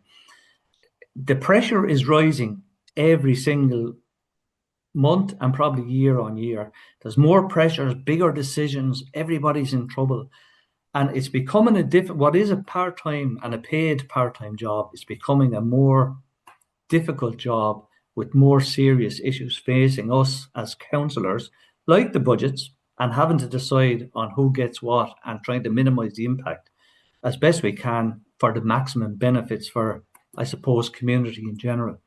the pressure is rising every single month and probably year on year. There's more pressures, bigger decisions, everybody's in trouble. And it's becoming what is a part-time and a paid part-time job is becoming a more difficult job with more serious issues facing us as councillors, like the budgets, and having to decide on who gets what and trying to minimise the impact as best we can for the maximum benefits for, I suppose, community in general.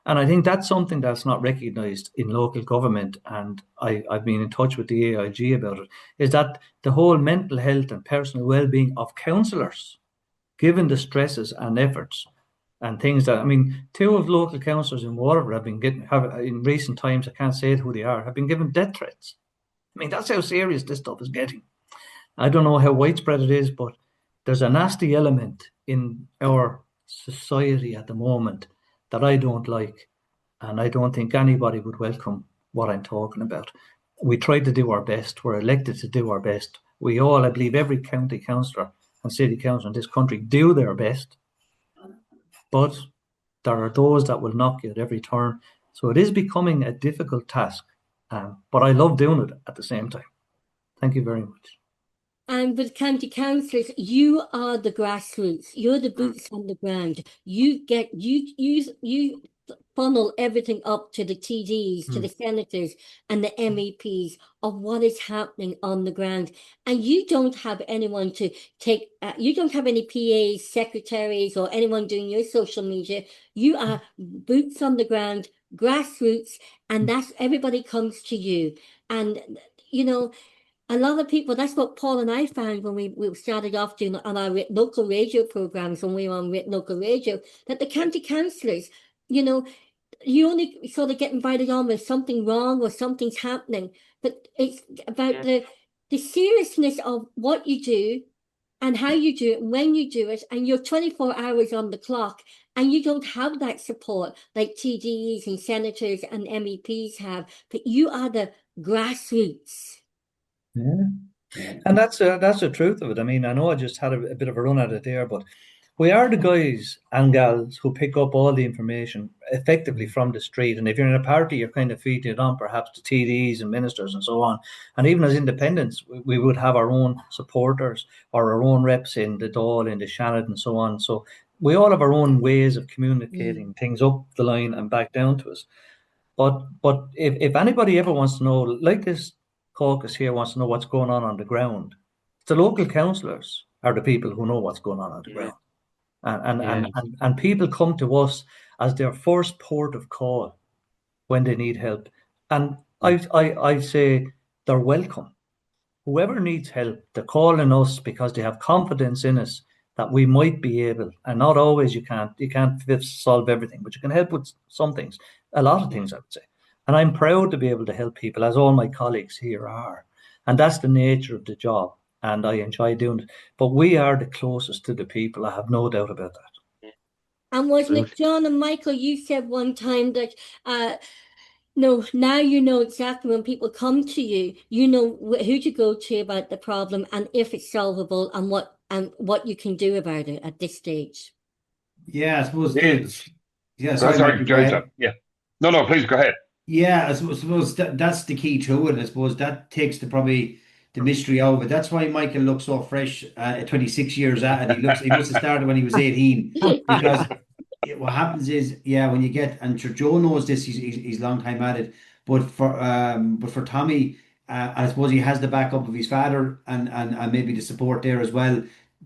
And I think that's something that's not recognised in local government, and I've been in touch with the AIG about it, is that the whole mental health and personal well-being of councillors, given the stresses and efforts and things that, I mean, two of local councillors in Waterford have in recent times, I can't say who they are, have been given death threats. I mean, that's how serious this stuff is getting. I don't know how widespread it is, but there's a nasty element in our society at the moment that I don't like, and I don't think anybody would welcome what I'm talking about. We try to do our best. We're elected to do our best. We all, I believe, every county councillor and city councillor in this country do their best, but there are those that will knock you at every turn. So it is becoming a difficult task, but I love doing it at the same time. Thank you very much. And with county councillors, you are the grassroots. You're the boots on the ground. You funnel everything up to the TDs, to the senators and the MEPs of what is happening on the ground. And you don't have anyone to take, you don't have any PAs, secretaries, or anyone doing your social media. You are boots on the ground, grassroots, and that's everybody comes to you. And, you know, a lot of people, that's what Paul and I found when we started off doing on our local radio programs, when we were on local radio, that the county councillors, you know, you only sort of get invited on when something wrong or something's happening. But it's about the seriousness of what you do and how you do it, when you do it, and you're 24 hours on the clock, and you don't have that support like TDs and senators and MEPs have, but you are the grassroots. Yeah, and that's the truth of it. I mean, I know I just had a bit of a run at it there, but we are the guys and gals who pick up all the information effectively from the street. And if you're in a party, you're kind of feeding it on perhaps to TDs and ministers and so on. And even as independents, we would have our own supporters or our own reps in the Dáil, in the Shannon and so on. So we all have our own ways of communicating things up the line and back down to us. But if anybody ever wants to know, like this caucus here wants to know what's going on the ground, the local councillors are the people who know what's going on the ground. And people come to us as their first port of call when they need help. And I say they're welcome. Whoever needs help, they're calling us because they have confidence in us that we might be able, and not always you can't solve everything, but you can help with some things, a lot of things I would say. And I'm proud to be able to help people, as all my colleagues here are. And that's the nature of the job. And I enjoy doing it. But we are the closest to the people. I have no doubt about that. And wasn't it, John and Michael, you said one time that, no, now you know exactly when people come to you, you know who to go to about the problem and if it's solvable and what you can do about it at this stage. Yeah, I suppose. Yeah, sorry, Jerry. Yeah. No, please go ahead. Yeah, I suppose that's the key to it. I suppose that takes probably the mystery out of it. That's why Michael looks so fresh at 26 years at it. He must have started when he was 18. Because what happens is, when you get, and sure Joe knows this, he's long time at it. But for Tommy, I suppose he has the backup of his father and maybe the support there as well.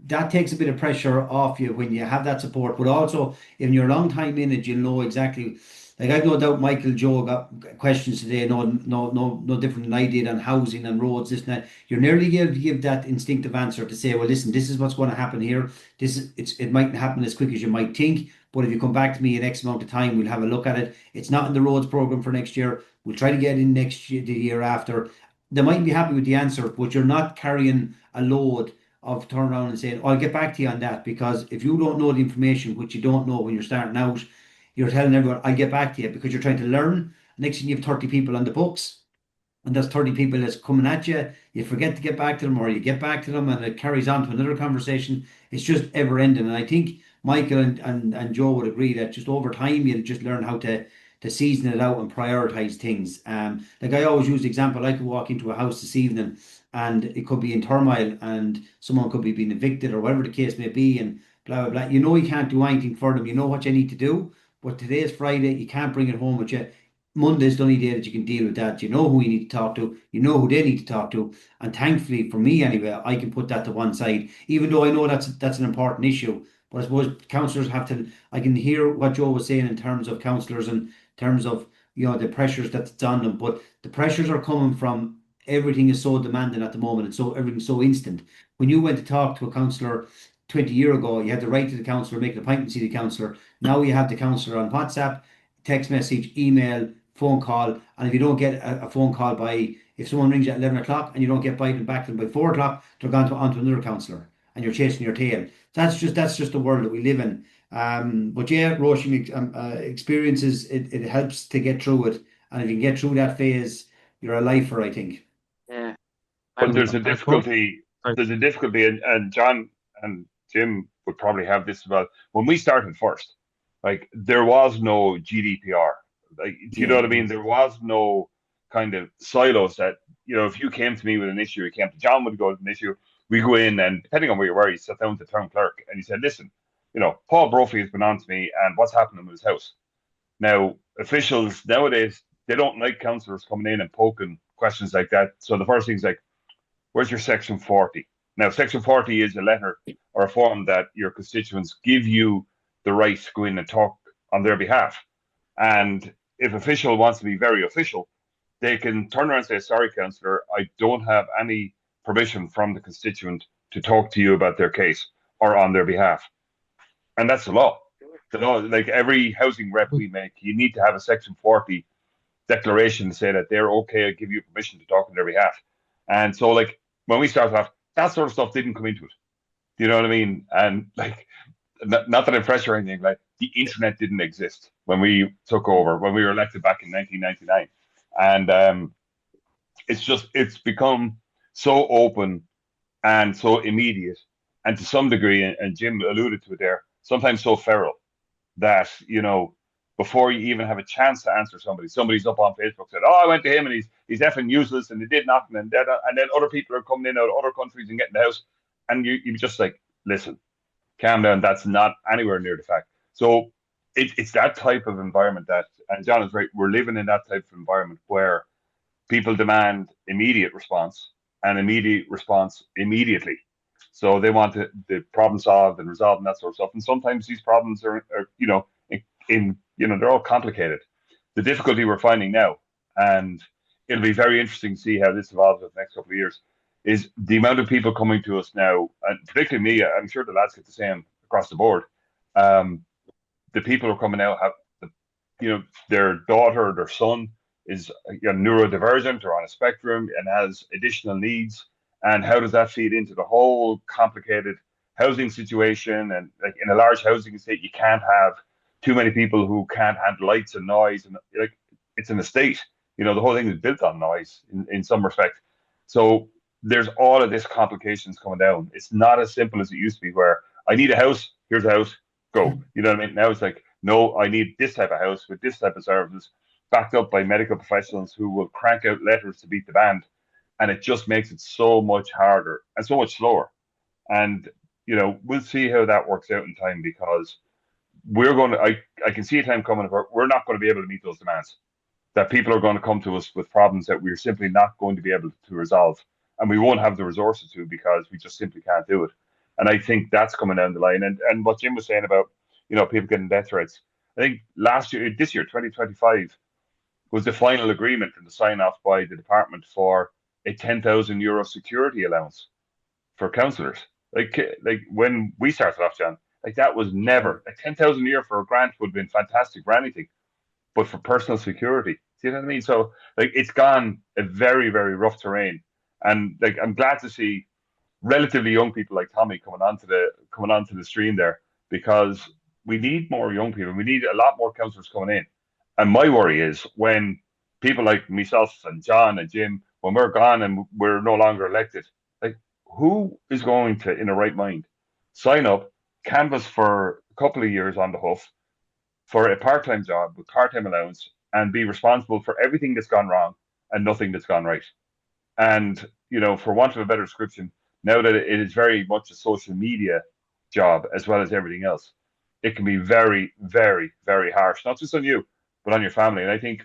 That takes a bit of pressure off you when you have that support. But also, if you're a long time in it, you'll know exactly. Like, I've no doubt Michael Joe got questions today, no different than I did on housing and roads, this and that. You're nearly able to give that instinctive answer to say, well, listen, this is what's going to happen here. It mightn't happen as quick as you might think, but if you come back to me in X amount of time, we'll have a look at it. It's not in the roads program for next year. We'll try to get in next year, the year after. They might be happy with the answer, but you're not carrying a load of turn around and saying, I'll get back to you on that, because if you don't know the information, which you don't know when you're starting out, you're telling everyone, I'll get back to you, because you're trying to learn. Next thing you have 30 people on the books, and there's 30 people that's coming at you. You forget to get back to them, or you get back to them, and it carries on to another conversation. It's just ever ending. And I think Michael and Joe would agree that just over time, you just learn how to season it out and prioritize things. Like I always use the example, I could walk into a house this evening and it could be in turmoil and someone could be being evicted or whatever the case may be, and blah, blah, blah. You know, you can't do anything for them. You know what you need to do. But today's Friday, you can't bring it home with you. Monday's the only day that you can deal with that. You know who you need to talk to, you know who they need to talk to. And thankfully, for me anyway, I can put that to one side, even though I know that's an important issue. But I suppose councillors have to, I can hear what Joe was saying in terms of councillors and in terms of, the pressures that's on them. But the pressures are coming from everything is so demanding at the moment, and so everything's so instant. When you went to talk to a councillor 20 years ago, you had to write to the councillor, make an appointment to see the councillor. Now you have the councillor on WhatsApp, text message, email, phone call, and if you don't get a phone call if someone rings you at 11 o'clock and you don't get back to them by 4 o'clock, they're gone onto another councillor and you're chasing your tail. That's just the world that we live in. But yeah, Roisin, experiences, it helps to get through it. And if you can get through that phase, you're a lifer, I think. Yeah. But And there's a I suppose- difficulty, and John and Jim would probably have this as well. When we started first, like, there was no GDPR. Like, do you know what I mean? There was no kind of silos that, if you came to me with an issue, you came to John would go with an issue, we go in, and depending on where you were, you sat down with the town clerk and he said, listen, Paul Brophy has been on to me and what's happening with his house. Now, officials nowadays, they don't like councillors coming in and poking questions like that. So the first thing is like, where's your Section 40? Now, Section 40 is a letter or a form that your constituents give you the right to go in and talk on their behalf. And if official wants to be very official, they can turn around and say, sorry, councillor, I don't have any permission from the constituent to talk to you about their case or on their behalf. And that's the law. The law, like every housing rep we make, you need to have a Section 40 declaration to say that they're okay, I give you permission to talk on their behalf. And so, like, when we started off, that sort of stuff didn't come into it. Do you know what I mean? And like, not that I'm fresh or anything, like, the internet didn't exist when we took over, when we were elected back in 1999. And it's become so open and so immediate, and to some degree, and Jim alluded to it there, sometimes so feral that, before you even have a chance to answer somebody's up on Facebook said, oh, I went to him and he's effing useless and he did nothing, and then other people are coming in out of other countries and getting the house, and you just like, listen, calm down, that's not anywhere near the fact. So it's that type of environment that, and John is right, we're living in that type of environment where people demand immediate response and immediate response immediately. So they want the problem solved and resolved and that sort of stuff. And sometimes these problems are they're all complicated. The difficulty we're finding now, and it'll be very interesting to see how this evolves over the next couple of years, is the amount of people coming to us now, and particularly me, I'm sure the lads get the same across the board. The people who are coming out have, their daughter or their son is neurodivergent or on a spectrum and has additional needs. And how does that feed into the whole complicated housing situation? And like, in a large housing estate, you can't have too many people who can't handle lights and noise, and like, it's an estate. The whole thing is built on noise in some respect. So there's all of this complications coming down. It's not as simple as it used to be, where I need a house, here's a house, go. You know what I mean? Now it's like, no, I need this type of house with this type of services, backed up by medical professionals who will crank out letters to beat the band. And it just makes it so much harder and so much slower. And, we'll see how that works out in time, because I can see a time coming where we're not going to be able to meet those demands, that people are going to come to us with problems that we're simply not going to be able to resolve. And we won't have the resources to, because we just simply can't do it. And I think that's coming down the line. And what Jim was saying about, people getting death threats, I think this year, 2025, was the final agreement and the sign off by the department for a €10,000 security allowance for councillors. Like when we started off, John, like, that was never, like, 10,000 a year for a grant would have been fantastic for anything, but for personal security, see what I mean? So, like, it's gone a very, very rough terrain. And like, I'm glad to see relatively young people like Tommy coming onto the stream there, because we need more young people. We need a lot more councillors coming in. And my worry is, when people like myself and John and Jim, when we're gone and we're no longer elected, like, who is going to, in a right mind, sign up, canvass for a couple of years on the hoof for a part-time job with part-time allowance, and be responsible for everything that's gone wrong and nothing that's gone right? And, for want of a better description, now that it is very much a social media job as well as everything else, it can be very, very, very harsh, not just on you, but on your family. And I think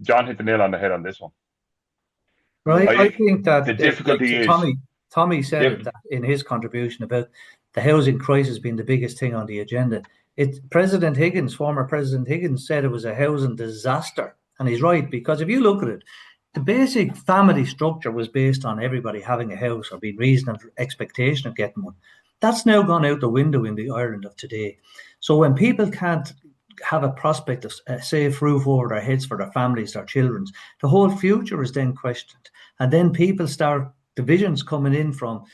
John hit the nail on the head on this one. Right. I I think that the difficulty is, Tommy said Yep. it that in his contribution about the housing crisis being the biggest thing on the agenda. Former President Higgins said it was a housing disaster. And he's right, because if you look at it, the basic family structure was based on everybody having a house or being reasonable expectation of getting one. That's now gone out the window in the Ireland of today. So when people can't have a prospect of a safe roof over their heads for their families, their children's, the whole future is then questioned. And then people start divisions coming in from,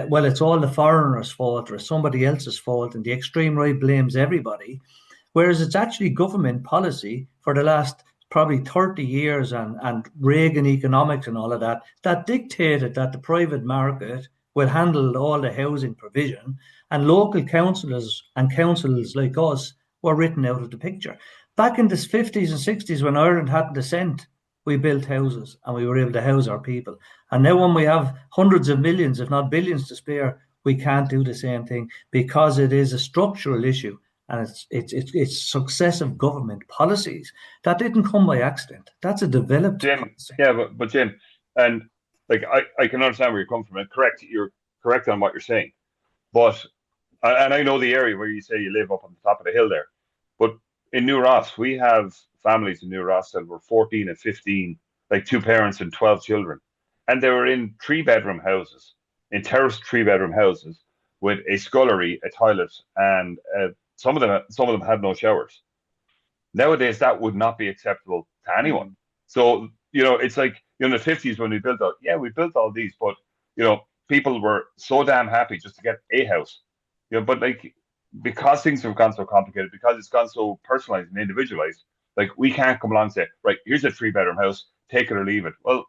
well, it's all the foreigners' fault or it's somebody else's fault, and the extreme right blames everybody. Whereas it's actually government policy for the last probably 30 years and Reagan economics and all of that, that dictated that the private market will handle all the housing provision, and local councillors and councils like us were written out of the picture. Back in the 50s and 60s, when Ireland hadn't a cent, we built houses and we were able to house our people. And now when we have hundreds of millions, if not billions to spare, we can't do the same thing, because it is a structural issue. And it's successive government policies that didn't come by accident. That's a developed policy. Yeah, but Jim, and like I can understand where you're coming from, and you're correct on what you're saying. But and I know the area where you say you live up on the top of the hill there. But in New Ross, we have families in New Ross that were 14 and 15, like 2 parents and 12 children, and they were in 3-bedroom houses, in terraced 3-bedroom houses with a scullery, a toilet, and some of them had no showers. Nowadays, that would not be acceptable to anyone. So, it's like, in the 50s when we built we built all these, but, people were so damn happy just to get a house. But like, because things have gone so complicated, because it's gone so personalized and individualized, like, we can't come along and say, right, here's a 3-bedroom house, take it or leave it. Well,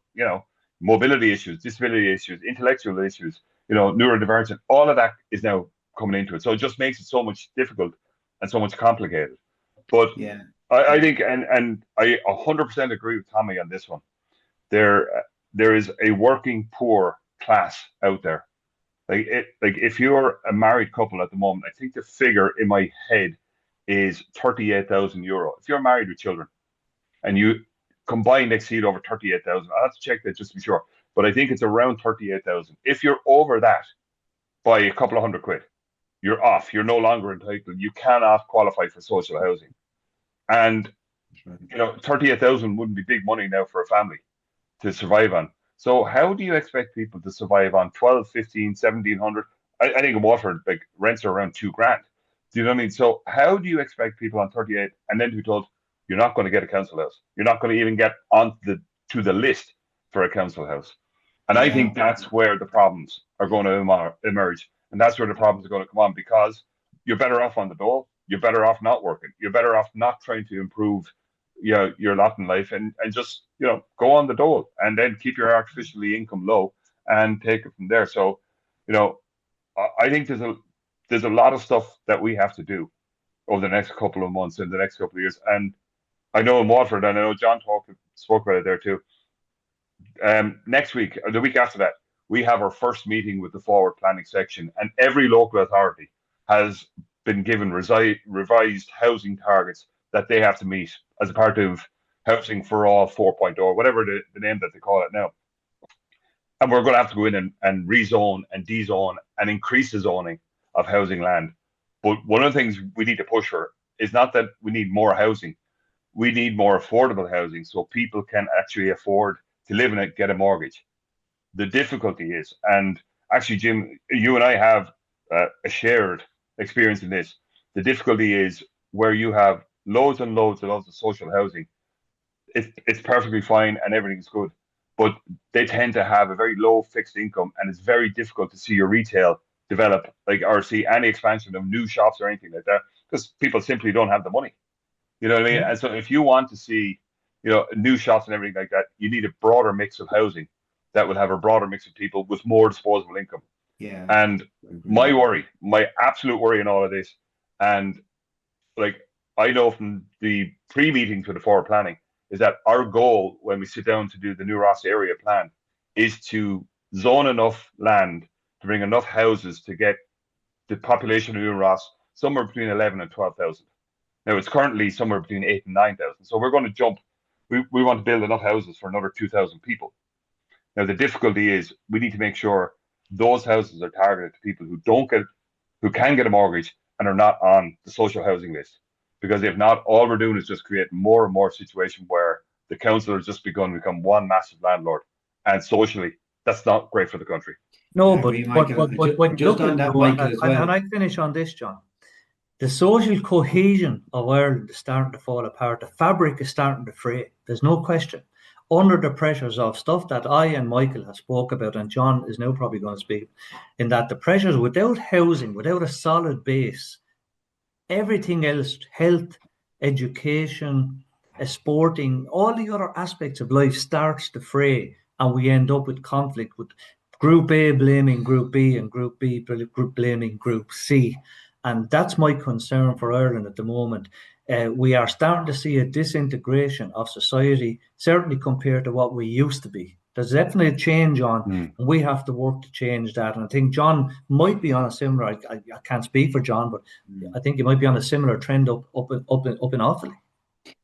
mobility issues, disability issues, intellectual issues, neurodivergent, all of that is now coming into it. So it just makes it so much difficult and so much complicated. But Yeah. I think, and I 100% agree with Tommy on this one. There is a working poor class out there. Like if you're a married couple at the moment, I think the figure in my head is €38,000. If you're married with children and you combined exceed over 38,000, I'll have to check that just to be sure. But I think it's around 38,000. If you're over that by a couple of £100, you're off. You're no longer entitled. You cannot qualify for social housing. And 38,000 wouldn't be big money now for a family to survive on. So how do you expect people to survive on 12, 15, 1,700? I think in Waterford, like, rents are around $2,000. Do you know what I mean? So how do you expect people on 38 and then to be told you're not going to get a council house? You're not going to even get to the list for a council house. And I think that's where the problems are going to emerge. And that's where the problems are going to come on, because you're better off on the dole. You're better off not working. You're better off not trying to improve your lot in life, and just go on the dole and then keep your artificially income low and take it from there. So I think there's a lot of stuff that we have to do over the next couple of months and the next couple of years. And I know in Waterford, and I know John spoke about it there too. Next week or the week after that, we have our first meeting with the forward planning section, and every local authority has been given revised housing targets that they have to meet as a part of Housing for All 4.0, whatever the name that they call it now. And we're going to have to go in and rezone and dezone and increase the zoning of housing land. But one of the things we need to push for is not that we need more housing. We need more affordable housing so people can actually afford to live in it, get a mortgage. The difficulty is, and actually, Jim, you and I have a shared experience in this. The difficulty is where you have loads and loads of social housing. It's perfectly fine and everything's good, but they tend to have a very low fixed income, and it's very difficult to see your retail develop, or see any expansion of new shops or anything like that, because people simply don't have the money. You know what I mean? Yeah. And so if you want to see, new shops and everything like that, you need a broader mix of housing that will have a broader mix of people with more disposable income. Yeah. And my absolute worry in all of this, and I know from the pre-meetings with the forward planning, is that our goal when we sit down to do the New Ross area plan is to zone enough land to bring enough houses to get the population of New Ross somewhere between 11 and 12,000. Now it's currently somewhere between 8 and 9,000. So we're going to jump. We want to build enough houses for another 2,000 people. Now the difficulty is we need to make sure those houses are targeted to people who can get a mortgage and are not on the social housing list. Because if not, all we're doing is just create more and more situation where the council has just begun to become one massive landlord, and socially, that's not great for the country. No, I but agree, Michael. when you Just look on at that, Michael, as well. and I finish on this, John. The social cohesion of Ireland is starting to fall apart. The fabric is starting to fray. There's no question. Under the pressures of stuff that I and Michael have spoke about, and John is now probably going to speak, in that the pressures without housing, without a solid base, everything else, health, education, sporting, all the other aspects of life starts to fray, and we end up with conflict with Group A blaming Group B and Group B blaming Group C. And that's my concern for Ireland at the moment. We are starting to see a disintegration of society, certainly compared to what we used to be. There's definitely a change on, and we have to work to change that. And I think John might be on a similar, I can't speak for John, but I think he might be on a similar trend up in Offaly.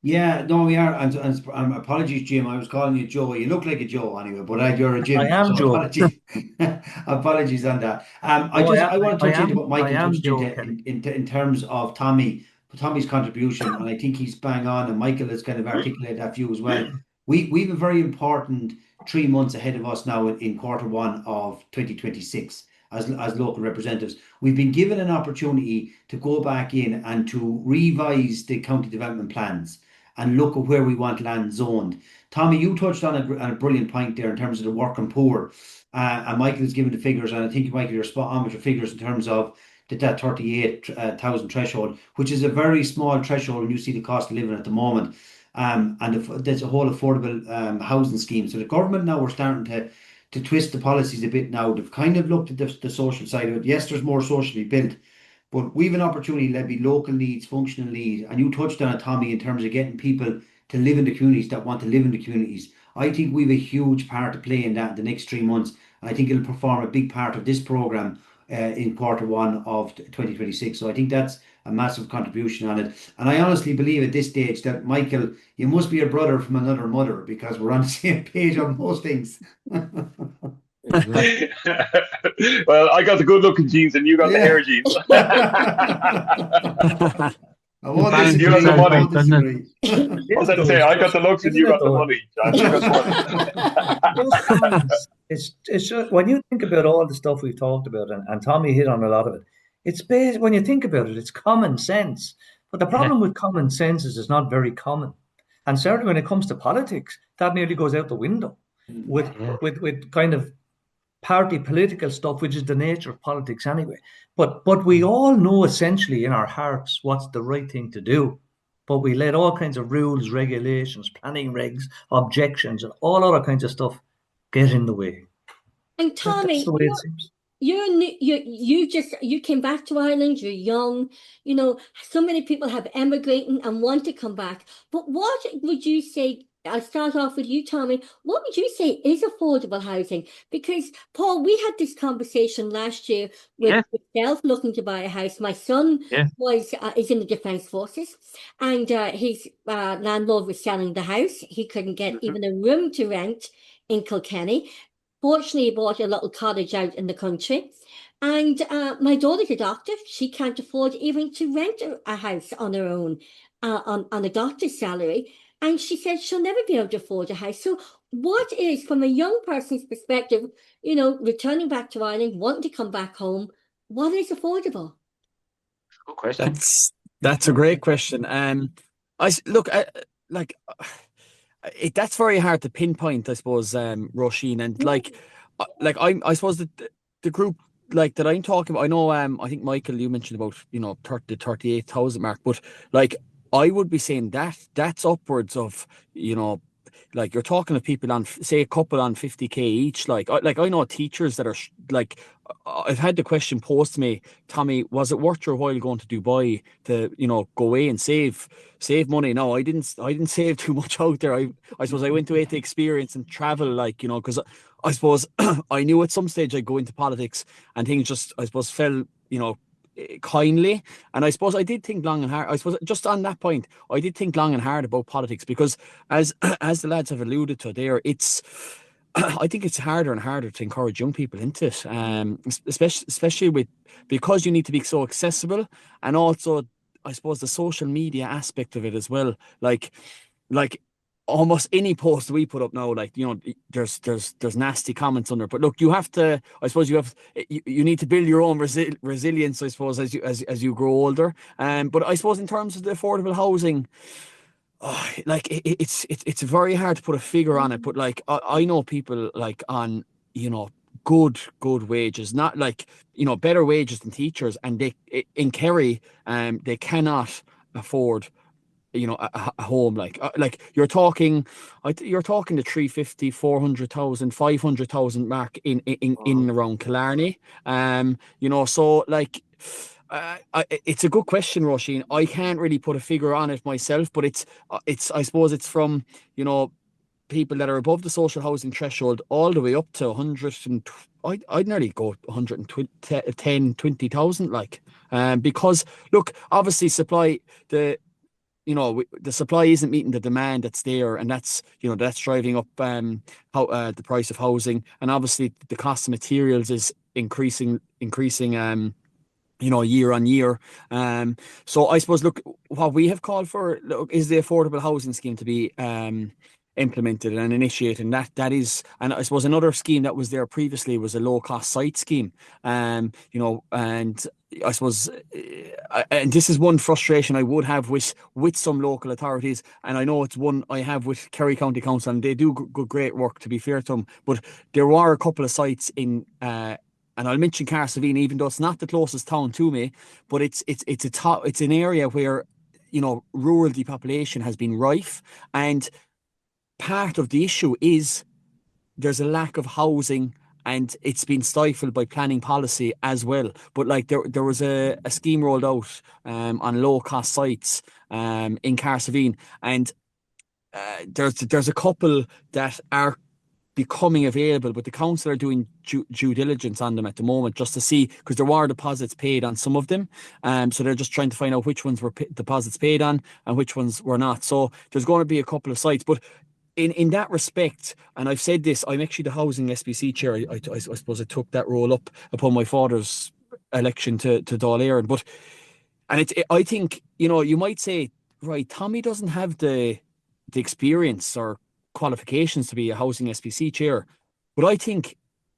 Yeah, no, we are. And apologies, Jim. I was calling you Joe. You look like a Joe anyway, but you're a Jim. I am so Joe. Apologies, apologies on that. I want to touch into what Michael touched into in terms of Tommy's contribution, and I think he's bang on. And Michael has kind of articulated that view as well. We've a very important 3 months ahead of us now in Q1 of 2026. As local representatives, we've been given an opportunity to go back in and to revise the county development plans and look at where we want land zoned. Tommy, you touched on a brilliant point there in terms of the working poor, and Michael has given the figures, and I think Michael, you're spot on with your figures in terms of that 38,000 threshold, which is a very small threshold when you see the cost of living at the moment, and there's a whole affordable housing scheme. So the government now we're starting to twist the policies a bit now. They've kind of looked at the social side of it. Yes, there's more socially built, but we've an opportunity to be local needs, functional needs. And you touched on it, Tommy, in terms of getting people to live in the communities that want to live in the communities. I think we've a huge part to play in that in the next 3 months. And I think it'll perform a big part of this programme in Q1 of 2026. So I think that's a massive contribution on it. And I honestly believe at this stage that, Michael, you must be a brother from another mother, because we're on the same page on most things. Well, I got the good looking genes and you got the hair genes. I won't disagree. You got the money. I was going to say, I got the looks and you got the money. It's just, when you think about all the stuff we've talked about, and Tommy hit on a lot of it, it's based, when you think about it, it's common sense. But the problem with common sense is it's not very common. And certainly when it comes to politics, that nearly goes out the window with kind of party political stuff, which is the nature of politics anyway. But we all know essentially in our hearts what's the right thing to do. But we let all kinds of rules, regulations, planning regs, objections, and all other kinds of stuff get in the way. And Tommy, that's the way it seems. You came back to Ireland, you're young, so many people have emigrated and want to come back. But what would you say, I'll start off with you, Tommy, what would you say is affordable housing? Because, Paul, we had this conversation last year with myself looking to buy a house. My son is in the Defence Forces, and his landlord was selling the house. He couldn't get even a room to rent in Kilkenny. Fortunately, he bought a little cottage out in the country. And my daughter's a doctor. She can't afford even to rent a house on her own on a doctor's salary. And she said she'll never be able to afford a house. So what is, from a young person's perspective, returning back to Ireland, wanting to come back home, what is affordable? Good question. That's a great question. That's very hard to pinpoint, I suppose, Roisin, and I suppose the group that I'm talking about, I know, I think Michael, you mentioned about 38,000 mark, but I would be saying that's upwards of you're talking to people on, say, a couple on 50k each. I know teachers that are I've had the question posed to me, Tommy, was it worth your while going to Dubai to go away and save money? No, I didn't save too much out there. I suppose I went away to experience and travel, because I suppose I knew at some stage I'd go into politics and things just, I suppose, fell kindly. And I suppose I did think long and hard. I suppose just on that point, I did think long and hard about politics because, as as the lads have alluded to there, it's I think it's harder and harder to encourage young people into it, especially with because you need to be so accessible, and also I suppose the social media aspect of it as well. Like almost any post we put up now, like, you know, there's nasty comments under. But look, you have to. I suppose you need to build your own resilience. I suppose as you grow older. But I suppose in terms of the affordable housing. Oh, like it's very hard to put a figure on it, but like I know people like on, you know, good wages, not like, you know, better wages than teachers, and they in Kerry they cannot afford, you know, a home like you're talking the 350, 400,000, 500,000 mark in and around Killarney. You know, so like it's a good question, Roisin. I can't really put a figure on it myself, but it's I suppose it's from, you know, people that are above the social housing threshold all the way up to 100 and I'd nearly go 110, 20,000, like, because look, obviously supply the supply isn't meeting the demand that's there, and that's, you know, that's driving up the price of housing, and obviously the cost of materials is increasing you know, year on year. So I suppose, look, what we have called for, look, is the affordable housing scheme to be implemented and initiated. And that is, and I suppose another scheme that was there previously was a low cost site scheme. You know, and I suppose, and this is one frustration I would have with some local authorities, and I know it's one I have with Kerry County Council, and they do great work, to be fair to them. But there are a couple of sites in and I'll mention Carsavine, even though it's not the closest town to me, but it's an area where, you know, rural depopulation has been rife, and part of the issue is there's a lack of housing, and it's been stifled by planning policy as well. But like there was a scheme rolled out on low cost sites in Carsavine, and there's a couple that are becoming available, but the council are doing due diligence on them at the moment, just to see, because there were deposits paid on some of them, so they're just trying to find out which ones were deposits paid on and which ones were not. So there's going to be a couple of sites, but in that respect, and I've said this, I'm actually the housing SPC chair. I suppose I took that role up upon my father's election to Dáil Éireann, but I think, you know, you might say, right, Tommy doesn't have the experience or qualifications to be a housing SPC chair, but I think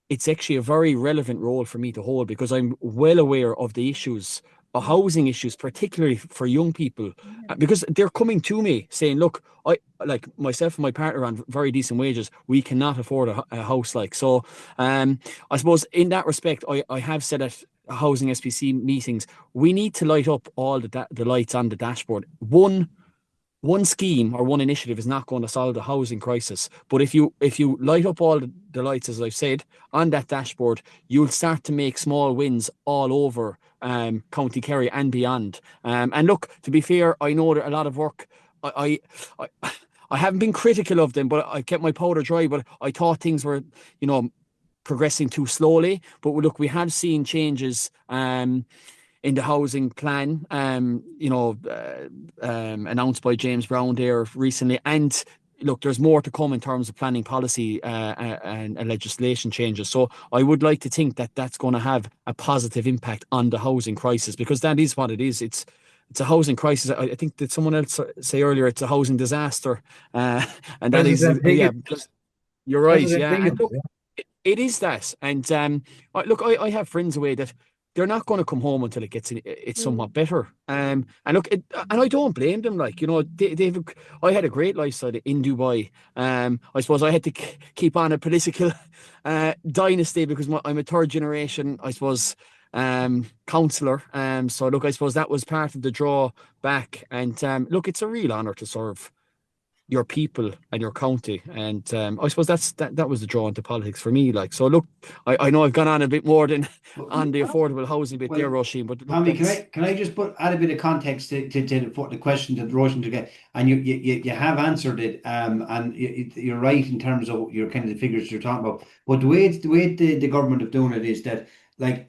it's actually a very relevant role for me to hold, because I'm well aware of the issues, housing issues, particularly for young people, because they're coming to me saying, look, I, like myself and my partner, on very decent wages, we cannot afford a house. Like, so I suppose in that respect, I have said at housing SPC meetings, we need to light up all the lights on the dashboard. One scheme or one initiative is not going to solve the housing crisis, but if you light up all the lights, as I've said, on that dashboard, you'll start to make small wins all over County Kerry and beyond. And look, to be fair, I know that a lot of work. I haven't been critical of them, but I kept my powder dry. But I thought things were, you know, progressing too slowly. But look, we have seen changes in the housing plan, you know, announced by James Brown there recently. And look, there's more to come in terms of planning policy and legislation changes. So I would like to think that that's going to have a positive impact on the housing crisis, because that is what it is. It's a housing crisis. I think that someone else say earlier, it's a housing disaster. And that is, yeah, you're right. Yeah. And look, it is that. And look, I have friends away that they're not going to come home until it's somewhat better. And look, and I don't blame them. Like, you know, I had a great lifestyle in Dubai. I suppose I had to keep on a political dynasty, because I'm a third generation, I suppose, councillor. So look, I suppose that was part of the draw back. And look, it's a real honour to serve your people and your county, and I suppose that was the draw into politics for me. Like, so look, I know I've gone on a bit more than on the affordable housing bit there, Roisin, but look, Tommy, can I just add a bit of context to the question that Roisin to get, and you have answered it, and you're right in terms of your kind of the figures you're talking about. But the way the government have done it is that like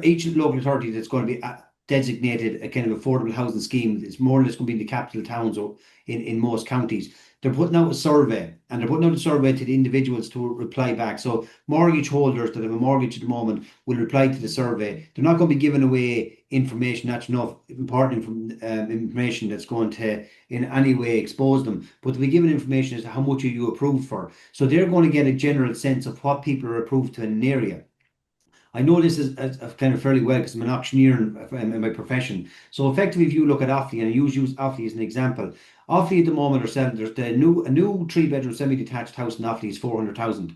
each local authority that's going to be designated a kind of affordable housing scheme. It's more or less going to be in the capital towns or in most counties. They're putting out a survey, and they're putting out a survey to the individuals to reply back. So mortgage holders that have a mortgage at the moment will reply to the survey. They're not going to be giving away information that's not important information that's going to in any way expose them, but they'll be given information as to how much are you approved for. So they're going to get a general sense of what people are approved to in an area. I know this is kind of fairly well because I'm an auctioneer in my profession. So effectively, if you look at Offaly, and I use Offaly as an example, Offaly at the moment are selling, there's a new 3-bedroom semi-detached house in Offaly is 400,000,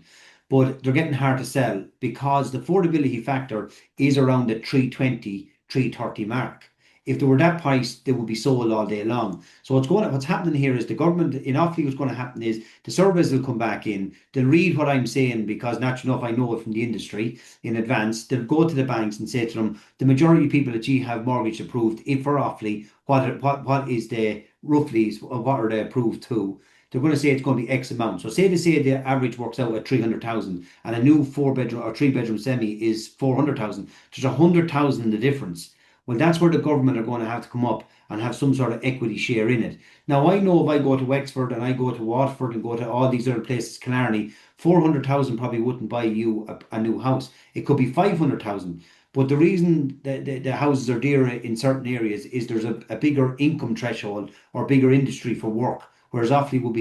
but they're getting hard to sell because the affordability factor is around the 320, 330 mark. If they were that price, they would be sold all day long. So what's happening here is the government in Offaly, what's going to happen is the surveys will come back in. They'll read what I'm saying because naturally enough, I know it from the industry in advance. They'll go to the banks and say to them, the majority of people that you have mortgage approved, if for Offaly, what is the roughly what are they approved to? They're going to say it's going to be X amount. So say the average works out at 300,000 and a new 4-bedroom or 3-bedroom semi is 400,000. There's 100,000 in the difference. Well, that's where the government are going to have to come up and have some sort of equity share in it. Now, I know if I go to Wexford and I go to Watford and go to all these other places, Killarney, 400,000 probably wouldn't buy you a new house. It could be 500,000. But the reason the houses are dearer in certain areas is there's a bigger income threshold or bigger industry for work. Whereas Offaly will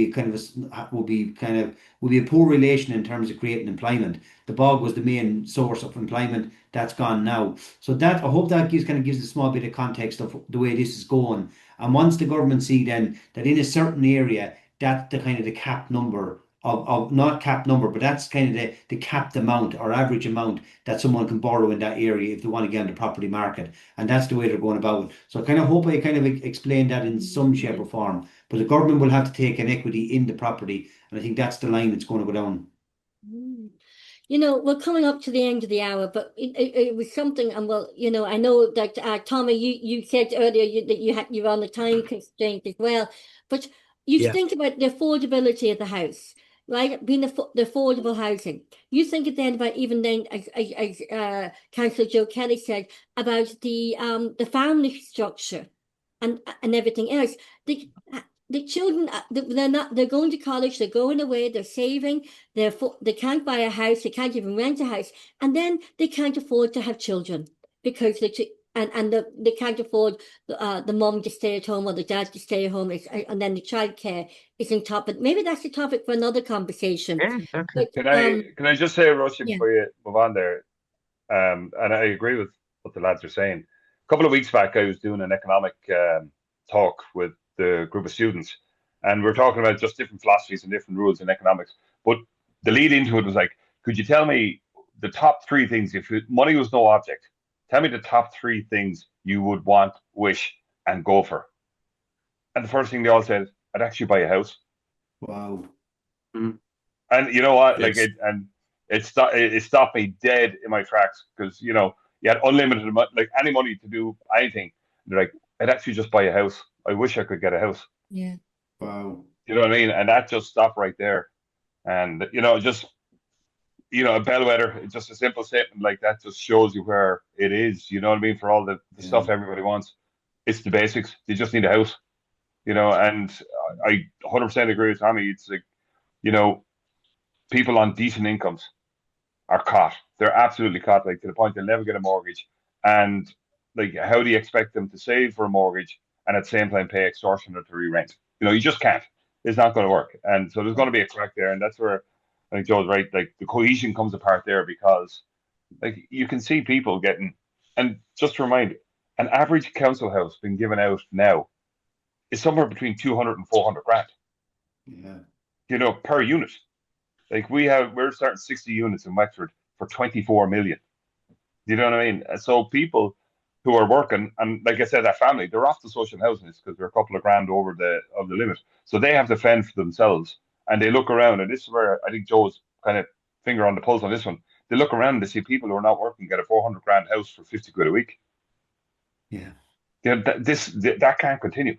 be a poor relation in terms of creating employment. The bog was the main source of employment. That's gone now. So I hope that gives a small bit of context of the way this is going. And once the government see then that in a certain area, that's the kind of the cap number of not cap number, but that's kind of the capped amount or average amount that someone can borrow in that area if they want to get on the property market. And that's the way they're going about it. So I kind of hope I kind of explained that in some shape or form. But the government will have to take an equity in the property. And I think that's the line that's going to go down. You know, we're coming up to the end of the hour, but it was something, and well, you know, I know that Tommy, you said earlier that you're on the time constraint as well, but you Yeah. think about the affordability of the house, right? Being the affordable housing. You think then about even then, as Councillor Joe Kelly said, about the family structure and everything else. The children, they're going to college, they're going away, they're saving, they can't buy a house, they can't even rent a house, and then they can't afford to have children because they can't afford the mom to stay at home or the dad to stay at home, and then the childcare is on top. But maybe that's a topic for another conversation. Yeah, exactly. But, Can I just say, Roisin, yeah. before you move on there? And I agree with what the lads are saying. A couple of weeks back, I was doing an economic talk with the group of students, and we're talking about just different philosophies and different rules in economics. But the lead into it was like, could you tell me the top 3 things, if money was no object, tell me the top 3 things you would want, wish, and go for? And the first thing they all said, I'd actually buy a house. Wow. And you know what? Yes. It stopped me dead in my tracks because, you know, you had unlimited any money to do anything. They're like, I'd actually just buy a house. I wish I could get a house. Yeah. Wow. You know what I mean? And that just stopped right there. And, you know, just, you know, a bellwether, just a simple statement like that just shows you where it is. You know what I mean? For all the stuff everybody wants, it's the basics. They just need a house, you know, and I 100% agree with Tommy. It's like, you know, people on decent incomes are caught. They're absolutely caught, like to the point they'll never get a mortgage. And like, how do you expect them to save for a mortgage and at the same time pay extortionate to re-rent? You know, you just can't. It's not going to work. And so there's going to be a crack there, and that's where I think Joe's right. Like the cohesion comes apart there because, like, you can see people getting. And just to remind you, an average council house being given out now is somewhere between 200 and 400 grand. Yeah. You know, per unit. Like we're starting 60 units in Wexford for 24 million. You know what I mean? So people who are working, and like I said, that family, they're off the social housing because they're a couple of grand over the limit. So they have to fend for themselves, and they look around, and this is where I think Joe's kind of finger on the pulse on this one. They look around and they see people who are not working get a 400 grand house for 50 quid a week. Yeah. You know, that can't continue.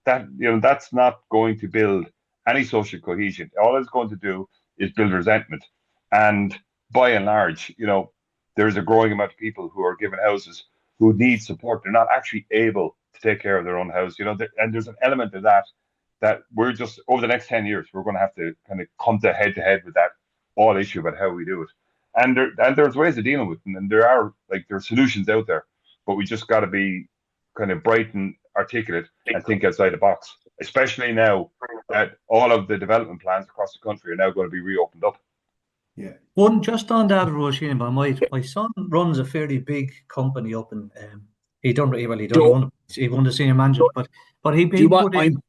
That, you know, that's not going to build any social cohesion. All it's going to do is build resentment. And by and large, you know, there's a growing amount of people who are given houses who need support. They're not actually able to take care of their own house, and there's an element of that we're just, over the next 10 years, we're going to have to kind of come to head with that all issue about how we do it. And there's ways of dealing with them, and there are solutions out there, but we just got to be kind of bright and articulate and think outside the box, especially now that all of the development plans across the country are now going to be reopened up. Yeah. One just on that, Roisin, my son runs a fairly big company up in he won the senior manager, but he Do you want? put in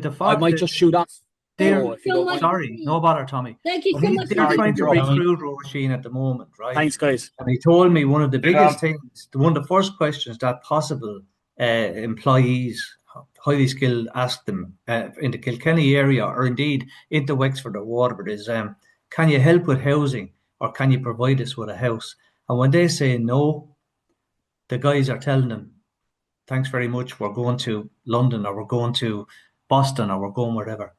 the I fact might that just shoot off. they're Joe, if you don't mind. sorry, no bother, Tommy. Thank you But so much. they're trying to Sorry, recruit Roisin at the moment, right? Thanks, guys. And he told me one of the biggest Tom. things, one of the first questions that possible employees, highly skilled, asked them in the Kilkenny area or indeed into Wexford or Waterford is, can you help with housing or can you provide us with a house? And when they say no, the guys are telling them, thanks very much, we're going to London or we're going to Boston or we're going wherever.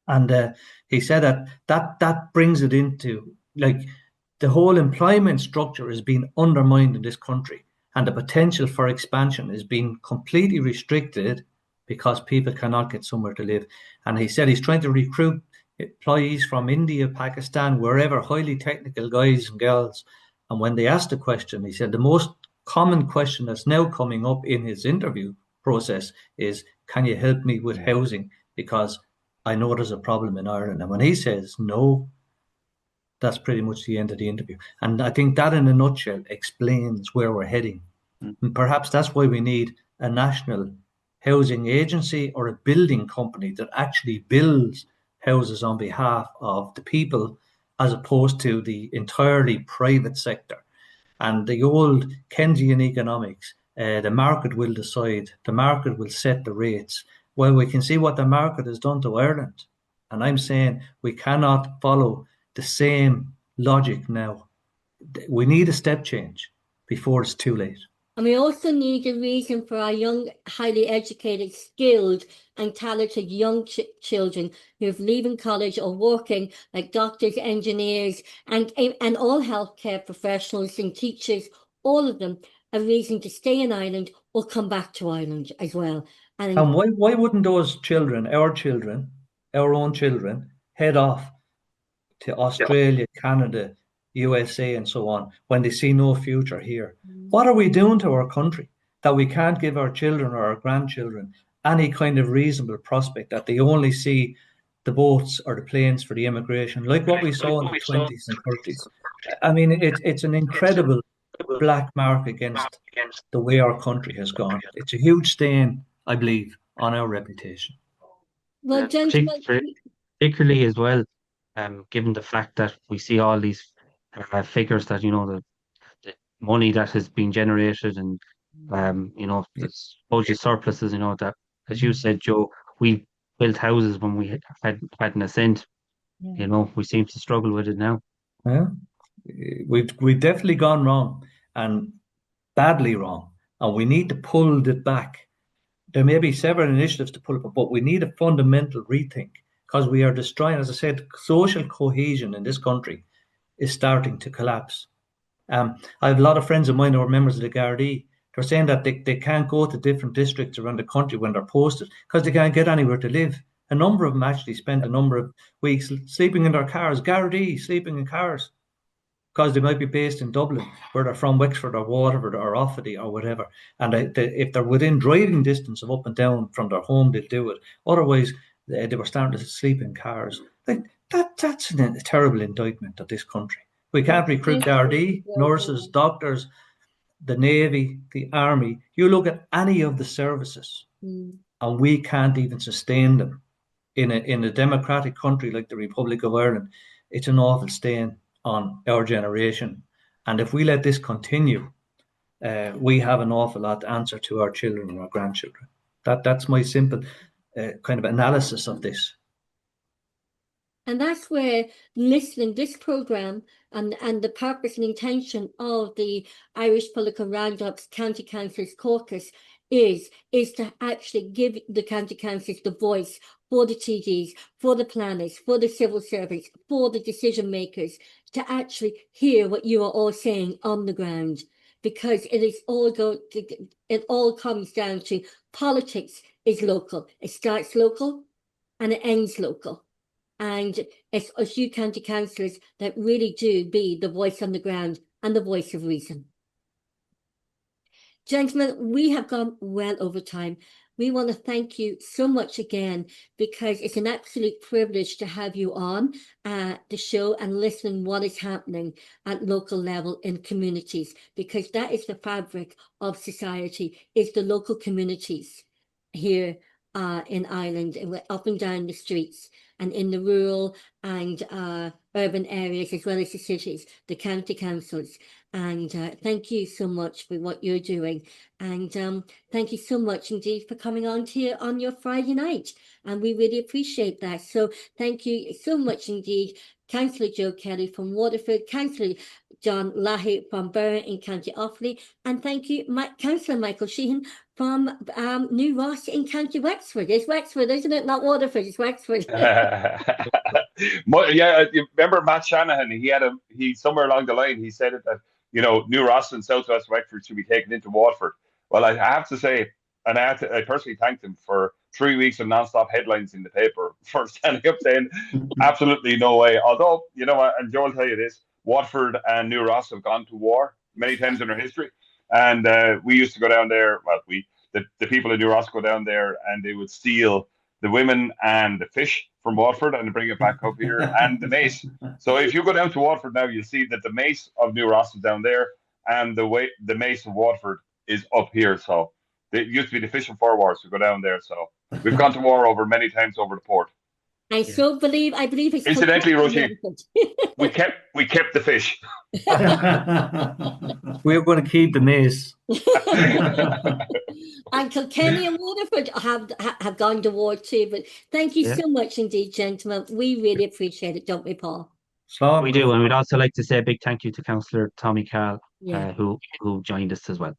And he said that brings it into, like, the whole employment structure is being undermined in this country, and the potential for expansion is being completely restricted because people cannot get somewhere to live. And he said he's trying to recruit employees from India, Pakistan, wherever, highly technical guys and girls. And when they asked the question, he said the most common question that's now coming up in his interview process is, can you help me with housing? Because I know there's a problem in Ireland. And when he says no, that's pretty much the end of the interview. And I think that in a nutshell explains where we're heading. And perhaps that's why we need a national housing agency or a building company that actually builds houses on behalf of the people, as opposed to the entirely private sector. And the old Keynesian economics, the market will decide, the market will set the rates. Well, we can see what the market has done to Ireland. And I'm saying we cannot follow the same logic now. We need a step change before it's too late. And we also need a reason for our young, highly educated, skilled and talented young children who are leaving college or working, like doctors, engineers, and all healthcare professionals and teachers, all of them, a reason to stay in Ireland or come back to Ireland as well. And why wouldn't those children, our own children, head off to Australia, Canada, USA, and so on, when they see no future here? What are we doing to our country that we can't give our children or our grandchildren any kind of reasonable prospect, that they only see the boats or the planes for the immigration, like what we saw in the 20s and 30s? I mean, it's an incredible black mark against the way our country has gone. It's a huge stain, I believe, on our reputation. Well, gentlemen, particularly as well, given the fact that we see all these figures that, the money that has been generated and, the budget surpluses, that, as you said, Joe, we built houses when we hadn't a cent. We seem to struggle with it now. Yeah, we've definitely gone wrong, and badly wrong, and we need to pull it back. There may be several initiatives to pull it back, but we need a fundamental rethink, because we are destroying, as I said, social cohesion in this country is starting to collapse. I have a lot of friends of mine who are members of the Gardaí. They're saying that they can't go to different districts around the country when they're posted because they can't get anywhere to live. A number of them actually spent a number of weeks sleeping in their cars, Gardaí sleeping in cars, because they might be based in Dublin, where they're from Wexford or Waterford or Offaly or whatever. And if they're within driving distance of up and down from their home, they'll do it. Otherwise, they were starting to sleep in cars. Like that's a terrible indictment of this country. We can't recruit Gardaí, nurses, doctors, the Navy, the Army. You look at any of the services, and we can't even sustain them in a democratic country like the Republic of Ireland. It's an awful stain on our generation. And if we let this continue, we have an awful lot to answer to our children and our grandchildren. That's my simple kind of analysis of this. And that's where listening this programme and the purpose and intention of the Irish Political Roundup's County Councillors Caucus is to actually give the county councillors the voice for the TDs, for the planners, for the civil servants, for the decision makers to actually hear what you are all saying on the ground, because it all comes down to politics is local. It starts local and it ends local. And it's us, you county councillors, that really do be the voice on the ground and the voice of reason. Gentlemen, we have gone well over time. We want to thank you so much again, because it's an absolute privilege to have you on the show and listen what is happening at local level in communities, because that is the fabric of society, is the local communities here in Ireland, up and down the streets, and in the rural and urban areas, as well as the cities, the county councils. And thank you so much for what you're doing. And thank you so much indeed for coming on here on your Friday night. And we really appreciate that. So thank you so much indeed, Councillor Joe Kelly from Waterford, Councillor John Lahey from Burren in County Offaly, and thank you, Councillor Michael Sheehan from New Ross in County Wexford. It's Wexford, isn't it? Not Waterford, it's Wexford. Yeah, you remember Matt Shanahan? He somewhere along the line he said it that New Ross and Southwest Wexford should be taken into Waterford. Well, I have to say, and I personally thanked him for 3 weeks of non-stop headlines in the paper for standing up saying absolutely no way. Although, and Joe will tell you this, Watford and New Ross have gone to war many times in their history. And we used to go down there, the people in New Ross go down there and they would steal the women and the fish from Watford and bring it back up here, and the mace. So if you go down to Watford now, you'll see that the mace of New Ross is down there and the mace of Watford is up here. So it used to be the fishing forwards who go down there. So we've gone to war over many times over the port. I believe it's incidentally, Roisin, we kept the fish. We're going to keep the mace. And Kilkenny and Waterford have gone to war too. But thank you so much indeed, gentlemen. We really appreciate it, don't we, Paul? We do, and we'd also like to say a big thank you to Councillor Tommy Carl, who joined us as well.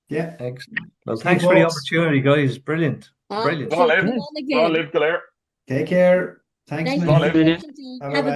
Yeah, excellent. Well, thanks for the opportunity, guys. Brilliant. Brilliant. Go on, live, Claire. Take care. Thanks. Thank you. Bye-bye.